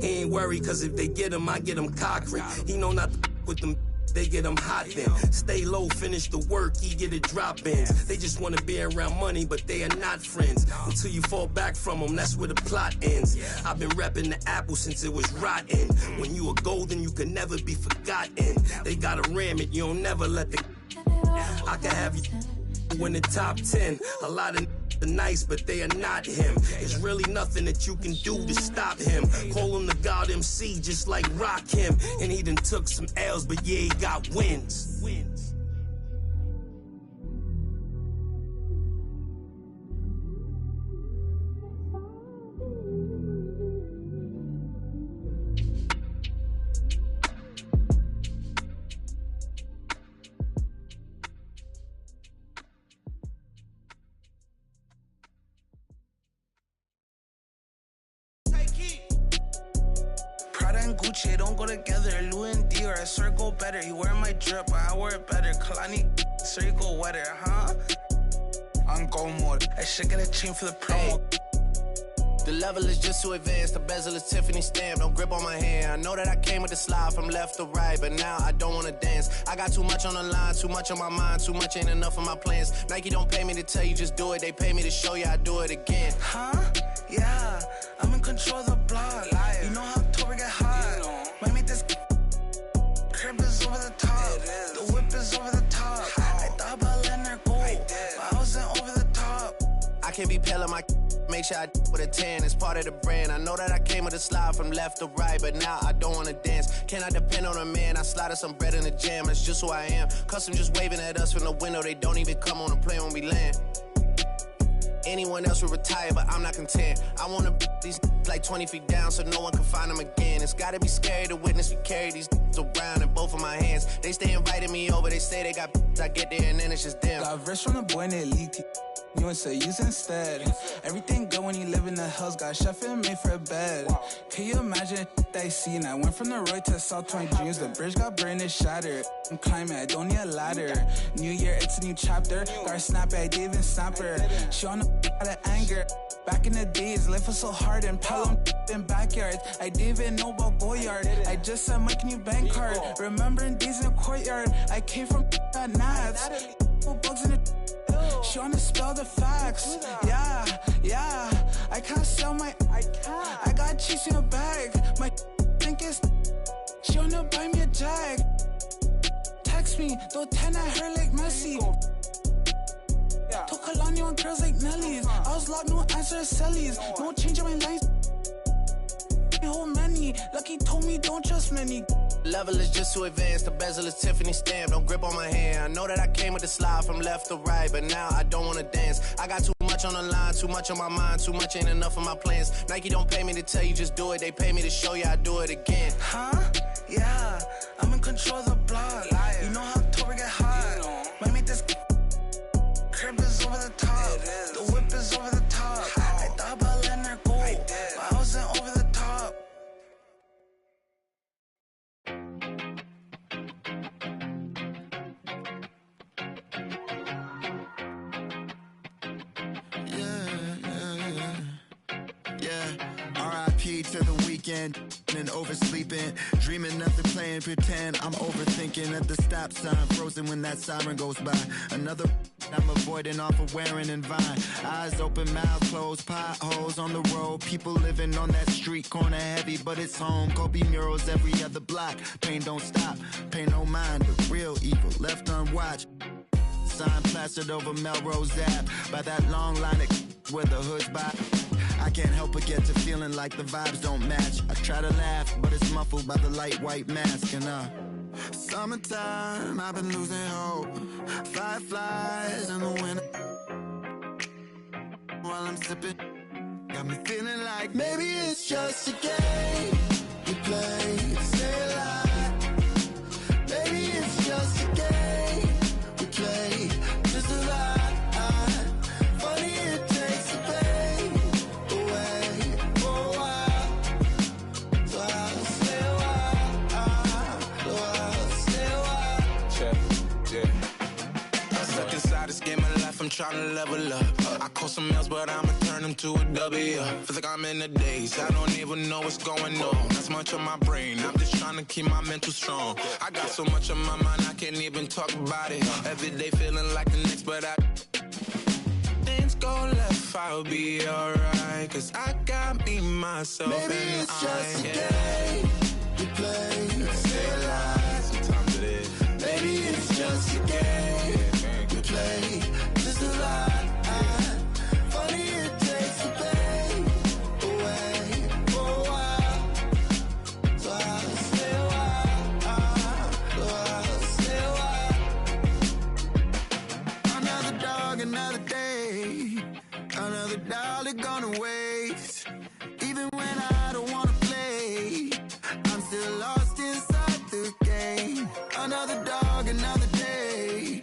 S1: he ain't worried cause if they get him, I get him cockering. He know not to with them, they get him hot then. Stay low, finish the work, he get it drop ins. They just wanna be around money, but they are not friends. Until you fall back from them, that's where the plot ends. I've been repping the apple since it was rotten. When you are golden, you can never be forgotten. They gotta ram it, you don't never let the I can have you in the top 10. A lot of are nice, but they are not him. There's really nothing that you can do to stop him. Call him the God MC, just like Rock him. And he done took some L's, but yeah, he got wins.
S22: Gucci, don't go together. Louis and Dior, I swear go better. You wear my drip, but I wear it better. Kalani, sure you go wetter, huh? On go mode. I should get a chain for the promo.
S23: The level is just too advanced. The bezel is Tiffany stamp. Don't grip on my hand. I know that I came with the slide from left to right, but now I don't wanna dance. I got too much on the line, too much on my mind, too much ain't enough of my plans. Nike don't pay me to tell you just do it. They pay me to show you I do it again.
S22: Huh? Yeah, I'm in control of the block. You know how October get hot. Might make this crib is over the top. The whip is over the top. I thought about letting her go, but I wasn't over the top.
S23: I can't be pale on my make sure I with a 10. It's part of the brand. I know that I came with a slide from left to right, but now I don't wanna dance. Can I depend on a man? I slide some bread in the jam. That's just who I am. Custom just waving at us from the window. They don't even come on the plane when we land. Anyone else would retire, but I'm not content. I wanna these like 20 feet down so no one can find them again. It's gotta be scary to witness me carry these around in both of my hands. They stay inviting me over, they say they got I get there and then it's just them.
S22: Got rich from the boy named Elite. You and say use instead. Everything good when you live in the hills. Got chef and made for a bed. Can you imagine that I seen? I went from the road to South 20 dreams. The bridge got burned and shattered. I'm climbing, I don't need a ladder. New year, it's a new chapter. Got her snap I didn't even snap her. She on the out of anger. Back in the days, life was so hard and Pelham in backyards. I didn't even know about Goyard. I just sent my new bank card. Remembering days in the courtyard. I came from at Nats. Bugs in the she wanna spell the facts. Yeah. I can't sell my. I got cheese in a bag. My think it's. She wanna buy me a jag. Text me, though 10 at her like Messi. Took Kalani on girls like Nelly's. I was locked, no answer to Sellies. No change in my lines. Hold many. Lucky told me don't trust many.
S23: Level is just too advanced. The bezel is Tiffany stamp. Don't grip on my hand. I know that I came with the slide from left to right, but now I don't wanna dance. I got too much on the line, too much on my mind, too much ain't enough of my plans. Nike don't pay me to tell you just do it. They pay me to show you I do it again.
S22: Huh? Yeah, I'm in control of the block. You know how October get hot. Might make this crib is over the top. The whip is over the top. I thought about letting her go, but I wasn't over the top.
S13: weekend and oversleeping, dreaming nothing, playing pretend. I'm overthinking at the stop sign, frozen when that siren goes by. Another I'm avoiding off of wearing and Vine. Eyes open, mouth closed, potholes on the road. People living on that street corner heavy, but it's home. Kobe murals every other block. Pain don't stop, pay no mind. The real evil left unwatched. Sign plastered over Melrose Ave by that long line of where the hood's by. I can't help but get to feeling like the vibes don't match. I try to laugh, but it's muffled by the light white mask. And summertime, I've been losing hope. Fireflies in the winter. While I'm sipping, got me feeling like maybe it's just a game we play to stay alive. Maybe it's just a game we play to survive. Funny it takes the pain away for a while, so I'll stay a while. So I'll stay a while.
S23: Check, yeah. I'm stuck inside this game of life, I'm trying to level up. I call some L's, but I'ma turn them to a W. Feel like I'm in the days, I don't even know what's going on. That's much on my brain, I'm just trying to keep my mental strong. I got so much on my mind, I can't even talk about it. Every day feeling like the next, but things go left, I'll be alright. Cause I got me, myself,
S13: maybe
S23: and
S13: it's just a game we play to stay alive.
S23: Sometimes it is.
S13: Maybe it's just a game we play to survive. Funny it takes the pain away for a while, so I'll stay a while. So I'll stay a while. Another dog, another day, another dollar gonna waste. Even when I don't wanna play, I'm still lost inside the game. Another dog, another day,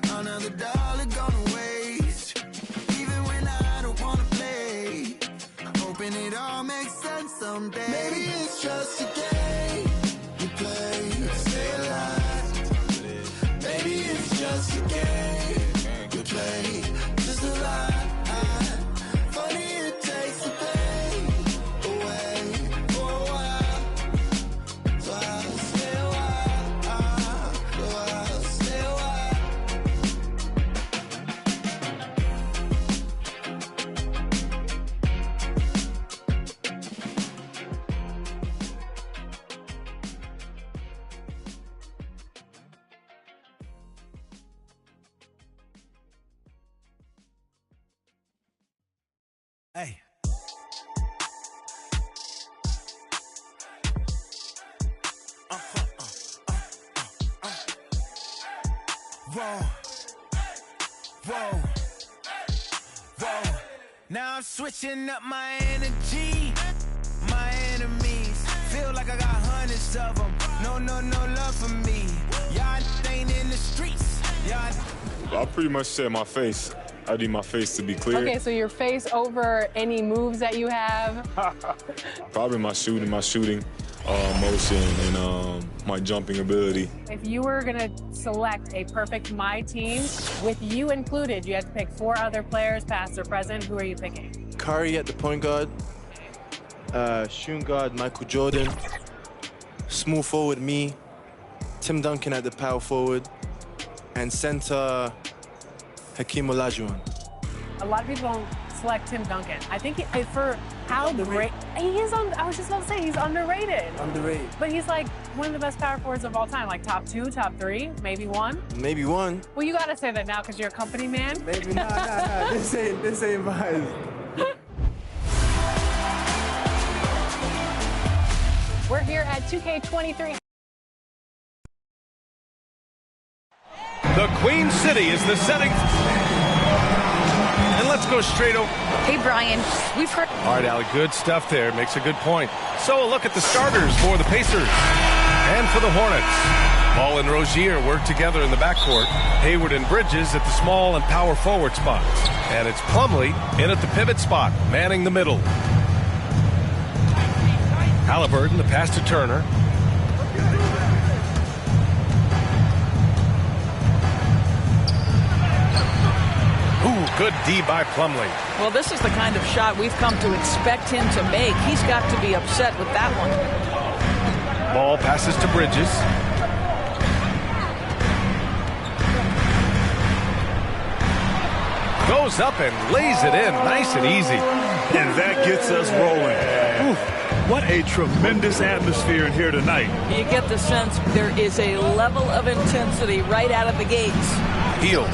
S13: another dollar gonna waste. Even when I don't wanna play, hoping it all makes sense someday. Maybe it's just a game we play to stay alive. Maybe it's just a game we play to survive. Funny it takes the pain away for a while, so I'll stay a while. So I'll stay a while.
S3: Hey. Whoa. Whoa. Whoa. Now I'm switching up my energy. My enemies feel like I got hundreds of them. No love for me. Y'all ain't in the streets. Y'all.
S2: I pretty much said my face. I need my face to be clear.
S4: Okay, so your face over any moves that you have?
S2: Probably my shooting motion, and my jumping ability.
S4: If you were going to select a perfect My Team, with you included, you had to pick 4 other players, past or present. Who are you picking?
S7: Curry at the point guard, shooting guard Michael Jordan, small forward me, Tim Duncan at the power forward, and center Hakeem Olajuwon.
S4: A lot of people don't select Tim Duncan. I think for how great he is on. I was just about to say he's underrated.
S7: Underrated.
S4: But he's like one of the best power forwards of all time. Like top 2, top 3, maybe 1.
S7: Maybe 1.
S4: Well, you gotta say that now because you're a company man.
S7: Maybe nah. This ain't mine.
S4: We're here at 2K23.
S6: The Queen City is the setting. And let's go straight over.
S10: Hey, Brian, we've heard.
S6: All right, Allie, good stuff there. Makes a good point. So a look at the starters for the Pacers and for the Hornets. Ball and Rozier work together in the backcourt. Hayward and Bridges at the small and power forward spots. And it's Plumlee in at the pivot spot, manning the middle. Halliburton, the pass to Turner. Ooh, good D by Plumlee.
S8: Well, this is the kind of shot we've come to expect him to make. He's got to be upset with that one.
S6: Ball passes to Bridges. Goes up and lays it in nice and easy.
S12: And that gets us rolling. Oof, what a tremendous atmosphere in here tonight.
S8: You get the sense there is a level of intensity right out of the gates.
S6: Hield.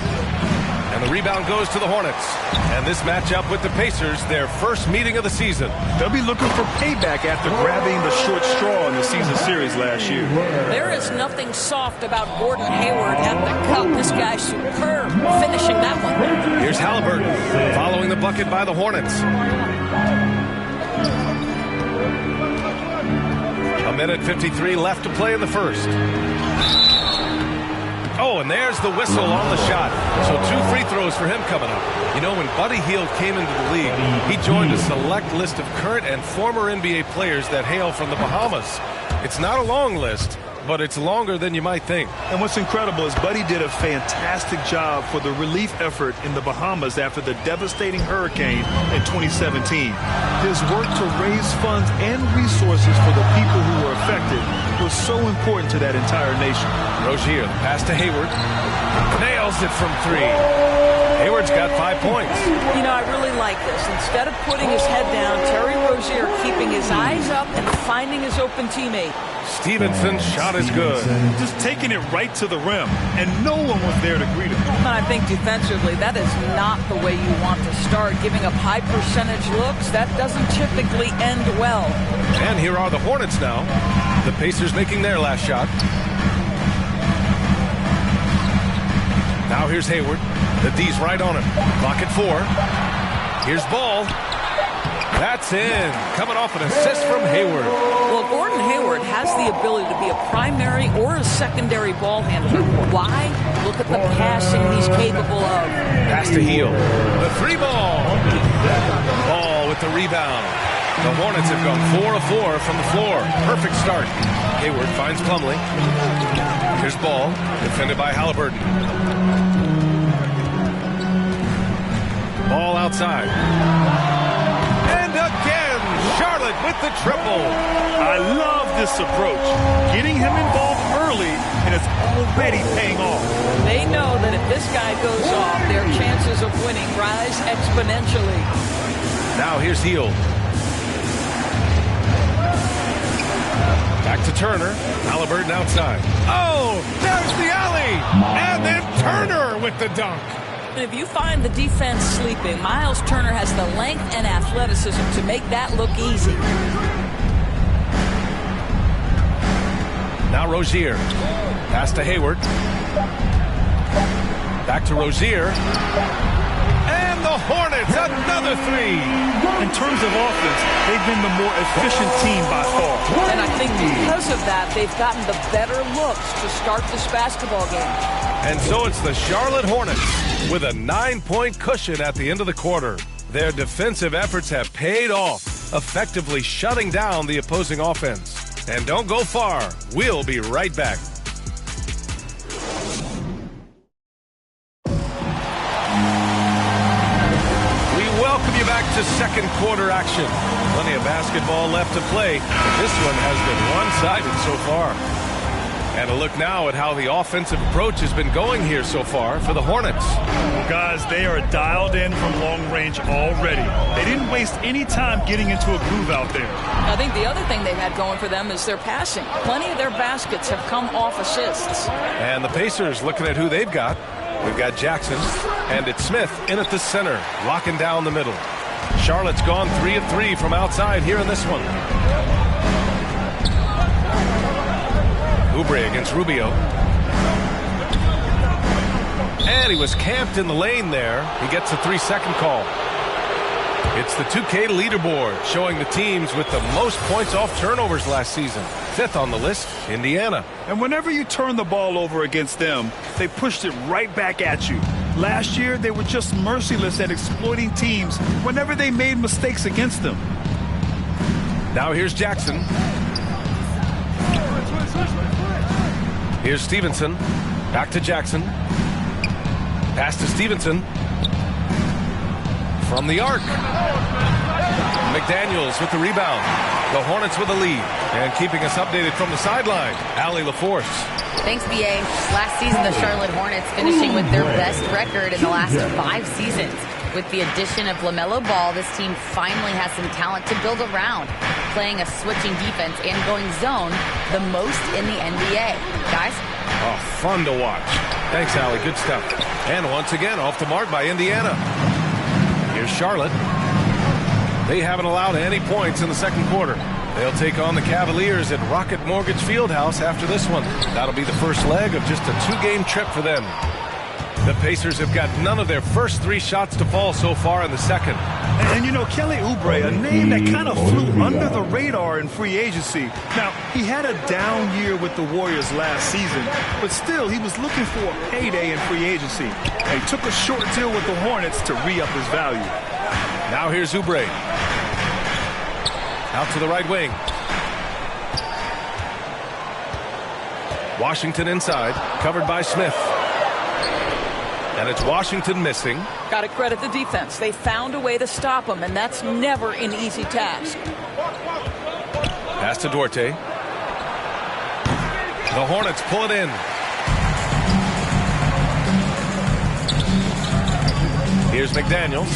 S6: And the rebound goes to the Hornets. And this matchup with the Pacers, their first meeting of the season.
S12: They'll be looking for payback after grabbing the short straw in the season series last year.
S8: There is nothing soft about Gordon Hayward at the cup. This guy's superb finishing that one.
S6: Here's Halliburton following the bucket by the Hornets. A minute 53 left to play in the first. Oh, and there's the whistle on the shot. So 2 free throws for him coming up. You know, when Buddy Hield came into the league, he joined a select list of current and former NBA players that hail from the Bahamas. It's not a long list, but it's longer than you might think.
S12: And what's incredible is Buddy did a fantastic job for the relief effort in the Bahamas after the devastating hurricane in 2017. His work to raise funds and resources for the people who were affected was so important to that entire nation.
S6: Rozier, pass to Hayward. Nails it from 3. Hayward's got 5 points.
S8: You know, I really like this. Instead of putting his head down, Terry Rozier keeping his eyes up and finding his open teammate.
S6: Stevenson's shot is good.
S12: Just taking it right to the rim, and no one was there to greet him.
S8: I think defensively, that is not the way you want to start. Giving up high percentage looks, that doesn't typically end well.
S6: And here are the Hornets now. The Pacers making their last shot. Now here's Hayward. The D's right on him. Clock at 4. Here's Ball. That's in. Coming off an assist from Hayward.
S8: Well, Gordon Hayward has the ability to be a primary or a secondary ball handler. Why? Look at the passing he's capable of.
S6: Pass to Hield. The 3 ball. Ball with the rebound. The Hornets have gone 4 of 4 from the floor. Perfect start. Hayward finds Plumlee. Here's Ball. Defended by Halliburton. Ball outside. And again, Charlotte with the triple.
S12: I love this approach. Getting him involved early, and it's already paying off.
S8: They know that if this guy goes off, their chances of winning rise exponentially.
S6: Now here's Hield. Back to Turner. Halliburton outside. Oh, there's the alley. And then Turner with the dunk.
S8: If you find the defense sleeping, Miles Turner has the length and athleticism to make that look easy.
S6: Now Rozier. Pass to Hayward. Back to Rozier. And the Hornets, another 3.
S12: In terms of offense, they've been the more efficient team by far.
S8: And I think because of that, they've gotten the better looks to start this basketball game.
S6: And so it's the Charlotte Hornets with a 9-point cushion at the end of the quarter. Their defensive efforts have paid off, effectively shutting down the opposing offense. And don't go far. We'll be right back. We welcome you back to second quarter action. Plenty of basketball left to play. This one has been one-sided so far. And a look now at how the offensive approach has been going here so far for the Hornets.
S12: Well, guys, they are dialed in from long range already. They didn't waste any time getting into a groove out there.
S8: I think the other thing they've had going for them is their passing. Plenty of their baskets have come off assists.
S6: And the Pacers looking at who they've got. We've got Jackson, and it's Smith in at the center, locking down the middle. Charlotte's gone 3 of 3 from outside here in this one. Oubre against Rubio. And he was camped in the lane there. He gets a 3-second call. It's the 2K leaderboard showing the teams with the most points off turnovers last season. 5th on the list, Indiana.
S12: And whenever you turn the ball over against them, they pushed it right back at you. Last year, they were just merciless at exploiting teams whenever they made mistakes against them.
S6: Now here's Jackson. Here's Stevenson. Back to Jackson. Pass to Stevenson. from the arc. McDaniels with the rebound. The Hornets with the lead. And keeping us updated from the sideline, Allie LaForce.
S10: Thanks, B.A. Last season, the Charlotte Hornets finishing with their best record in the last 5 seasons. With the addition of LaMelo Ball, this team finally has some talent to build around, playing a switching defense and going zone the most in the NBA. Guys?
S6: Oh, fun to watch. Thanks, Allie. Good stuff. And once again, off the mark by Indiana. Here's Charlotte. They haven't allowed any points in the second quarter. They'll take on the Cavaliers at Rocket Mortgage Fieldhouse after this one. That'll be the first leg of just a 2-game trip for them. The Pacers have got none of their first 3 shots to fall so far in the second.
S12: And you know, Kelly Oubre, a name that kind of flew under the radar in free agency. Now, he had a down year with the Warriors last season, but still, he was looking for a payday in free agency. He took a short deal with the Hornets to re-up his value.
S6: Now here's Oubre. Out to the right wing. Washington inside, covered by Smith. And it's Washington missing.
S8: Got to credit the defense. They found a way to stop him, and that's never an easy task.
S6: Pass to Duarte. The Hornets pull it in. Here's McDaniels.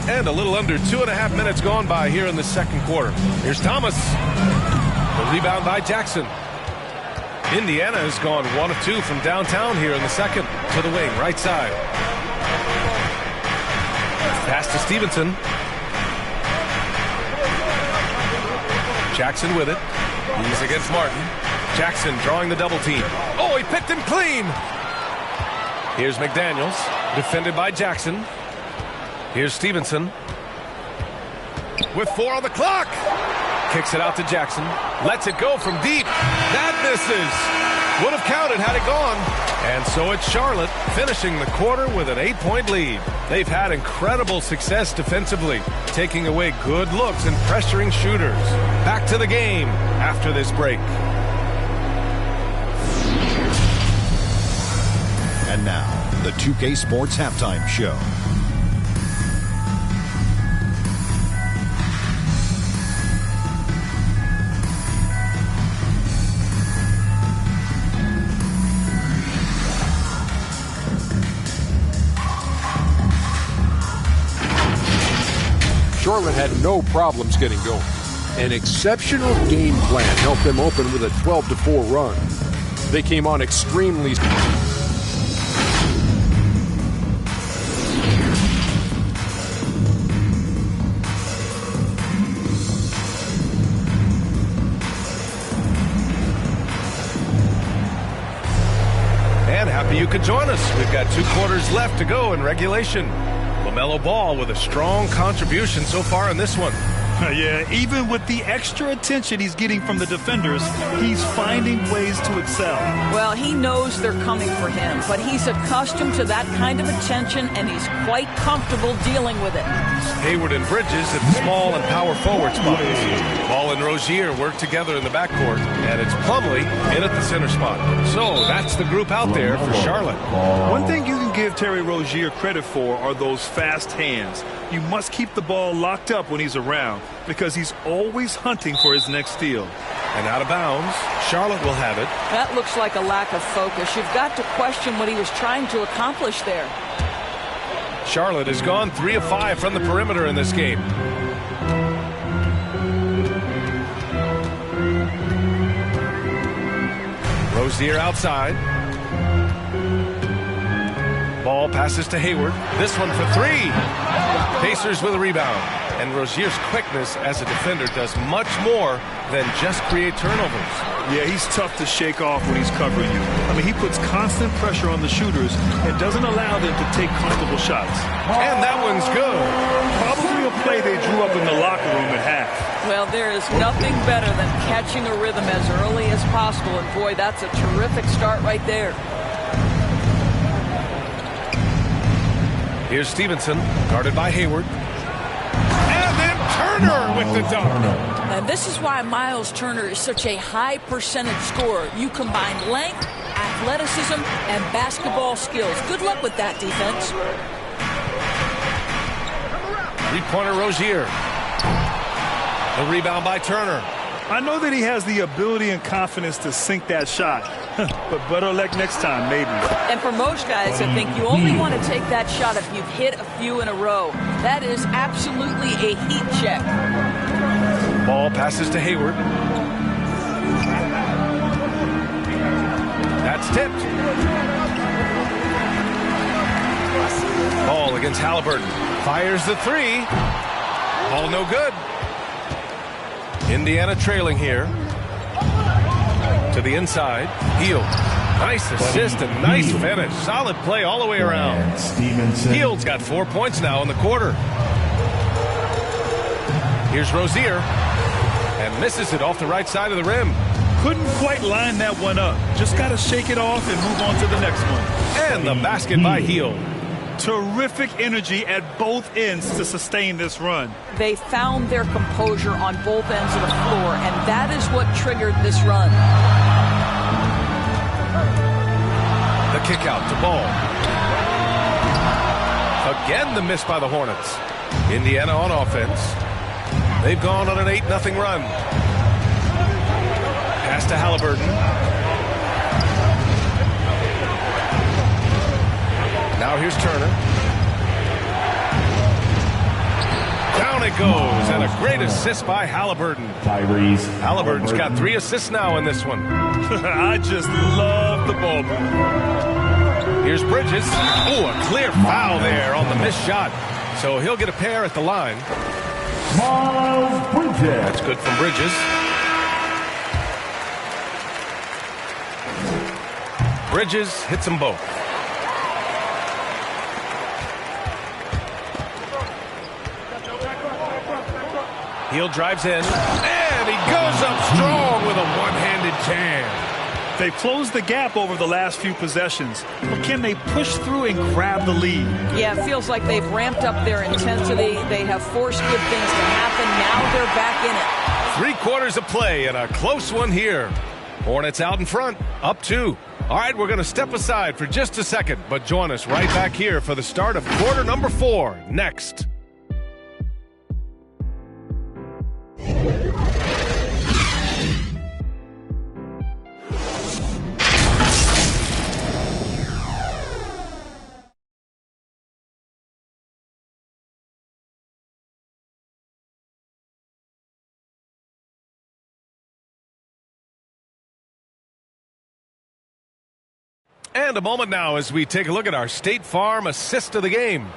S6: And a little under 2.5 minutes gone by here in the second quarter. Here's Thomas. The rebound by Jackson. Indiana has gone 1 of 2 from downtown here in the second. To the wing, right side. Pass to Stevenson. Jackson with it. He's against Martin. Jackson drawing the double team. Oh, he picked him clean. Here's McDaniels, defended by Jackson. Here's Stevenson. With 4 on the clock. Kicks it out to Jackson. Lets it go from deep. That misses. Would have counted had it gone. And so it's Charlotte finishing the quarter with an 8-point lead. They've had incredible success defensively, taking away good looks and pressuring shooters. Back to the game after this break.
S5: And now, the 2K Sports Halftime Show.
S18: Charlotte had no problems getting going. An exceptional game plan helped them open with a 12-4 run. They came on extremely...
S6: And happy you could join us. We've got 2 quarters left to go in regulation. LaMelo Ball with a strong contribution so far in this one.
S12: Yeah, even with the extra attention he's getting from the defenders, he's finding ways to excel.
S8: Well, he knows they're coming for him, but he's accustomed to that kind of attention, and he's quite comfortable dealing with it.
S6: Hayward and Bridges at the small and power forward spots. Ball and Rozier work together in the backcourt, and it's Plumlee in at the center spot. So that's the group out there for Charlotte.
S12: One thing you can give Terry Rozier credit for are those fast hands. You must keep the ball locked up when he's around because he's always hunting for his next steal.
S6: And out of bounds, Charlotte will have it.
S8: That looks like a lack of focus. You've got to question what he was trying to accomplish there.
S6: Charlotte has gone 3 of 5 from the perimeter in this game. Rozier outside. Ball passes to Hayward. This one for 3. Pacers with a rebound. And Rozier's quickness as a defender does much more than just create turnovers.
S12: Yeah, he's tough to shake off when he's covering you. I mean, he puts constant pressure on the shooters and doesn't allow them to take comfortable shots.
S6: And that one's good.
S12: Probably a play they drew up in the locker room at half.
S8: Well, there is nothing better than catching a rhythm as early as possible. And boy, that's a terrific start right there.
S6: Here's Stevenson, guarded by Hayward. And then Turner with the dunk.
S8: And this is why Miles Turner is such a high percentage scorer. You combine length, athleticism and basketball skills. Good luck with that, defense.
S6: Three-pointer Rozier. The rebound by Turner.
S12: I know that he has the ability and confidence to sink that shot, but better luck next time, maybe.
S8: And for most guys, I think you only want to take that shot if you've hit a few in a row. That is absolutely a heat check.
S6: Ball passes to Hayward. That's tipped. Ball against Halliburton. Fires the three. Ball no good. Indiana trailing here. To the inside. Hield. Nice assist and nice finish. Solid play all the way around. Hield's got 4 points now in the quarter. Here's Rozier. And misses it off the right side of the rim.
S12: Couldn't quite line that one up. Just got to shake it off and move on to the next one.
S6: And the basket by Hield.
S12: Terrific energy at both ends to sustain this run.
S8: They found their composure on both ends of the floor, and that is what triggered this run.
S6: The kick out to Ball. Again, the miss by the Hornets. Indiana on offense. They've gone on an 8-0 run. Pass to Halliburton. Now here's Turner. Down it goes, and a great assist by Halliburton. Halliburton's got 3 assists now in this one.
S12: I just love the ball move.
S6: Here's Bridges. Oh, a clear foul there on the missed shot. So he'll get a pair at the line. That's good from Bridges. Bridges hits them both. Hield drives in, and he goes up strong with a one-handed jam.
S12: They've closed the gap over the last few possessions, but can they push through and grab the lead?
S8: Yeah, it feels like they've ramped up their intensity. They have forced good things to happen. Now they're back in it.
S6: 3 quarters of play and a close one here. Hornets out in front, up 2. All right, we're going to step aside for just a second, but join us right back here for the start of quarter number 4 next. And a moment now as we take a look at our State Farm assist of the game.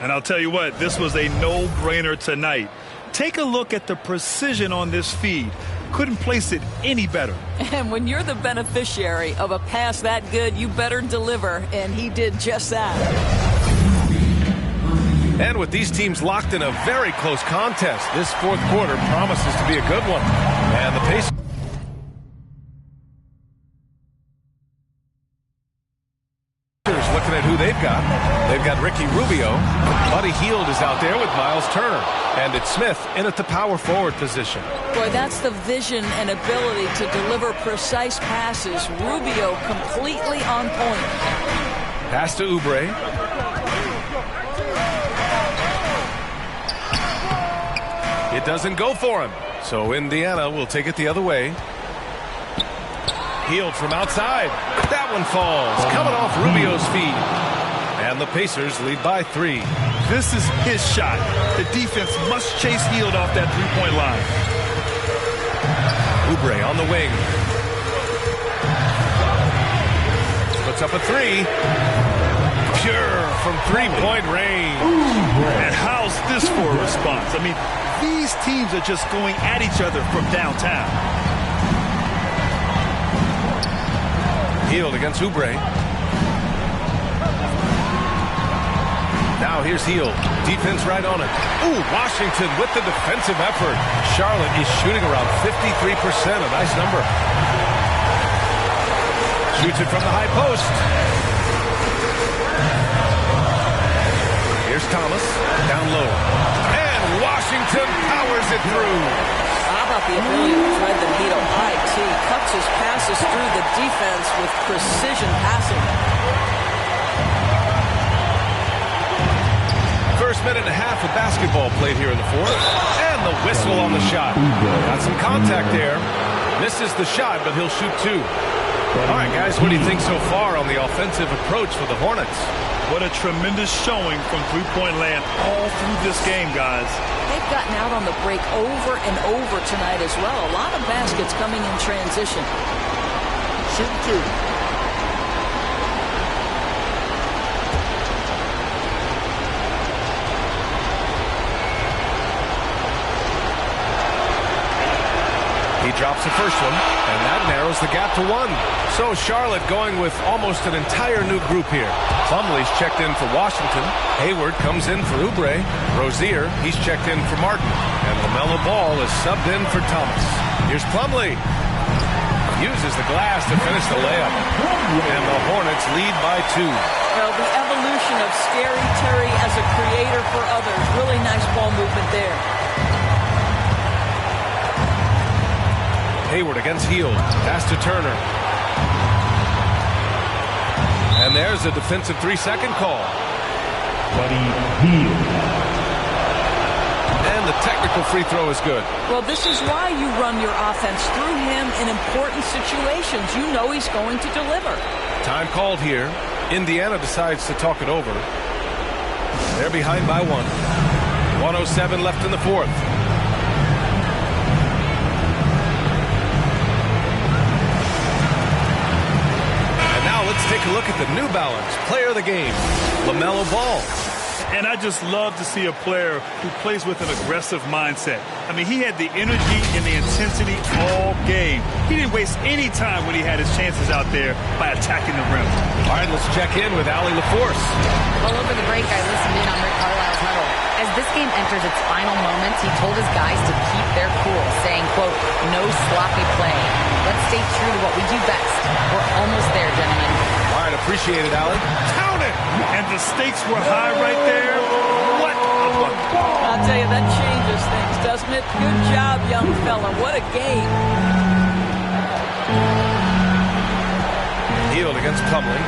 S12: And I'll tell you what, this was a no-brainer tonight. Take a look at the precision on this feed. Couldn't place it any better.
S8: And when you're the beneficiary of a pass that good, you better deliver, and he did just that.
S6: And with these teams locked in a very close contest, this 4th quarter promises to be a good one. And the pace... Looking at who they've got. They've got Ricky Rubio. Buddy Hield is out there with Miles Turner. And it's Smith in at the power forward position.
S8: Boy, that's the vision and ability to deliver precise passes. Rubio completely on point.
S6: Pass to Oubre. It doesn't go for him. So Indiana will take it the other way. Hield from outside. That one falls. Coming off Rubio's feet. And the Pacers lead by 3.
S12: This is his shot. The defense must chase Hield off that three-point line.
S6: Oubre on the wing. Puts up a 3. Pure from three-point range.
S12: And how's this for a response? I mean, these teams are just going at each other from downtown.
S6: Hield against Oubre. Now here's Hield. Defense right on it. Ooh, Washington with the defensive effort. Charlotte is shooting around 53%. A nice number. Shoots it from the high post. Here's Thomas. Down low. And Washington powers it through.
S8: How about the ability to thread the needle? High T cuts his passes through the defense with precision passing.
S6: First minute and a half of basketball played here in the fourth. And the whistle on the shot. Got some contact there. Misses the shot, but he'll shoot two. All right, guys, what do you think so far on the offensive approach for the Hornets?
S12: What a tremendous showing from three-point land all through this game, guys.
S8: They've gotten out on the break over and over tonight as well. A lot of baskets coming in transition.
S12: Shoot two.
S6: He drops the first one, and that narrows the gap to one. So Charlotte going with almost an entire new group here. Plumlee's checked in for Washington. Hayward comes in for Oubre. Rozier, he's checked in for Martin. And LaMelo Ball is subbed in for Thomas. Here's Plumlee. Uses the glass to finish the layup. And the Hornets lead by 2.
S8: Well, the evolution of Scary Terry as a creator for others. Really nice ball movement there.
S6: Hayward against Hield. Pass to Turner. And there's a defensive 3-second call.
S12: Buddy Hield.
S6: And the technical free throw is good.
S8: Well, this is why you run your offense through him in important situations. You know he's going to deliver.
S6: Time called here. Indiana decides to talk it over. They're behind by 1. 1:07 left in the fourth. Let's take a look at the New Balance player of the game, LaMelo Ball.
S12: And I just love to see a player who plays with an aggressive mindset. I mean, he had the energy and the intensity all game. He didn't waste any time when he had his chances out there by attacking the rim.
S6: All right, let's check in with Allie LaForce.
S10: Well, over the break, I listened in on Rick Carlisle's huddle. As this game enters its final moments, he told his guys to keep their cool, saying, quote, no sloppy play. Let's stay true to what we do best. We're almost there, gentlemen.
S6: All right, appreciate it, Allie.
S12: Count it! And the stakes were high right there. What a bucket.
S8: I'll tell you, that changes things, doesn't it? Good job, young fella. What a game.
S6: Hield against Plumlee.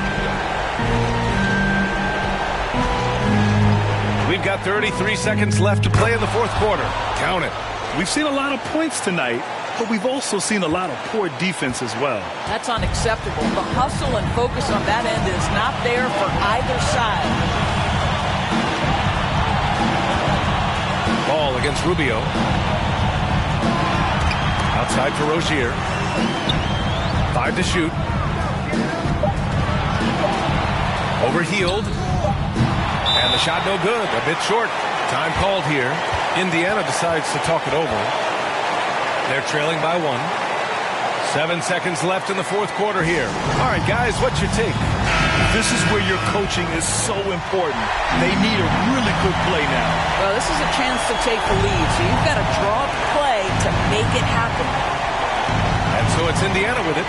S6: We've got 33 seconds left to play in the fourth quarter. Count it.
S12: We've seen a lot of points tonight, but we've also seen a lot of poor defense as well.
S8: That's unacceptable. The hustle and focus on that end is not there for either side.
S6: Ball against Rubio. Outside for Rozier. 5 to shoot. Over Hield. And the shot no good. A bit short. Time called here. Indiana decides to talk it over. They're trailing by 1. 7 seconds left in the fourth quarter here. All right, guys, what's your take?
S12: This is where your coaching is so important. They need a really good play now.
S8: Well, this is a chance to take the lead, so you've got to draw up play to make it happen.
S6: And so it's Indiana with it.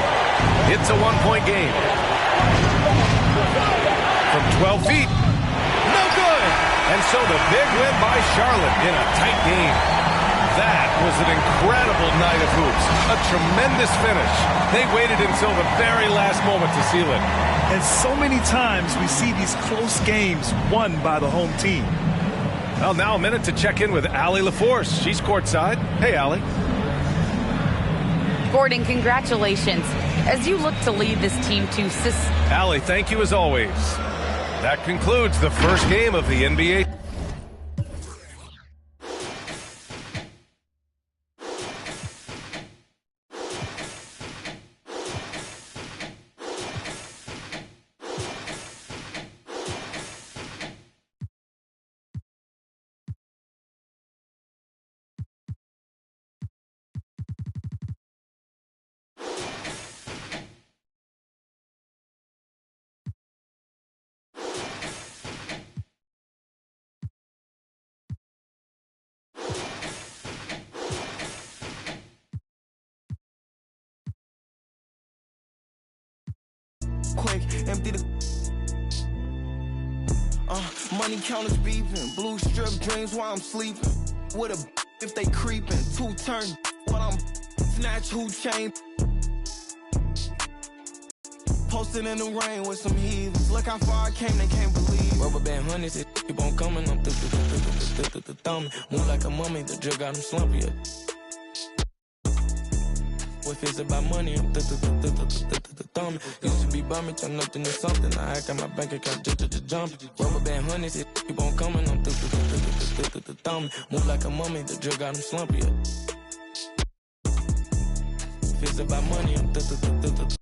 S6: It's a 1-point game. From 12 feet. No good! And so the big win by Charlotte in a tight game. That was an incredible night of hoops. A tremendous finish. They waited until the very last moment to seal it.
S12: And so many times we see these close games won by the home team.
S6: Well, now a minute to check in with Allie LaForce. She's courtside. Hey, Allie.
S10: Gordon, congratulations. As you look to lead this team to...
S6: Allie, thank you as always. That concludes the first game of the NBA.
S9: Quick, empty the money counters beeping, blue strip dreams while I'm sleeping. With a if they creeping, 2 turn but I'm snatch who chain. Posted in the rain with some heathens. Look how far I came, they can't believe. Rubber band honeys, it keep on coming. I'm thumbing. Move like a mummy, the drug got him slumpy. If it's about money, I'm thumbing. Used to be bumming, turn nothing to something. I got my bank account jumping. Rubber band honeys, it keep on coming. I'm thumbing. Move like a mummy, the drug got him slumpy. If it's about money, I'm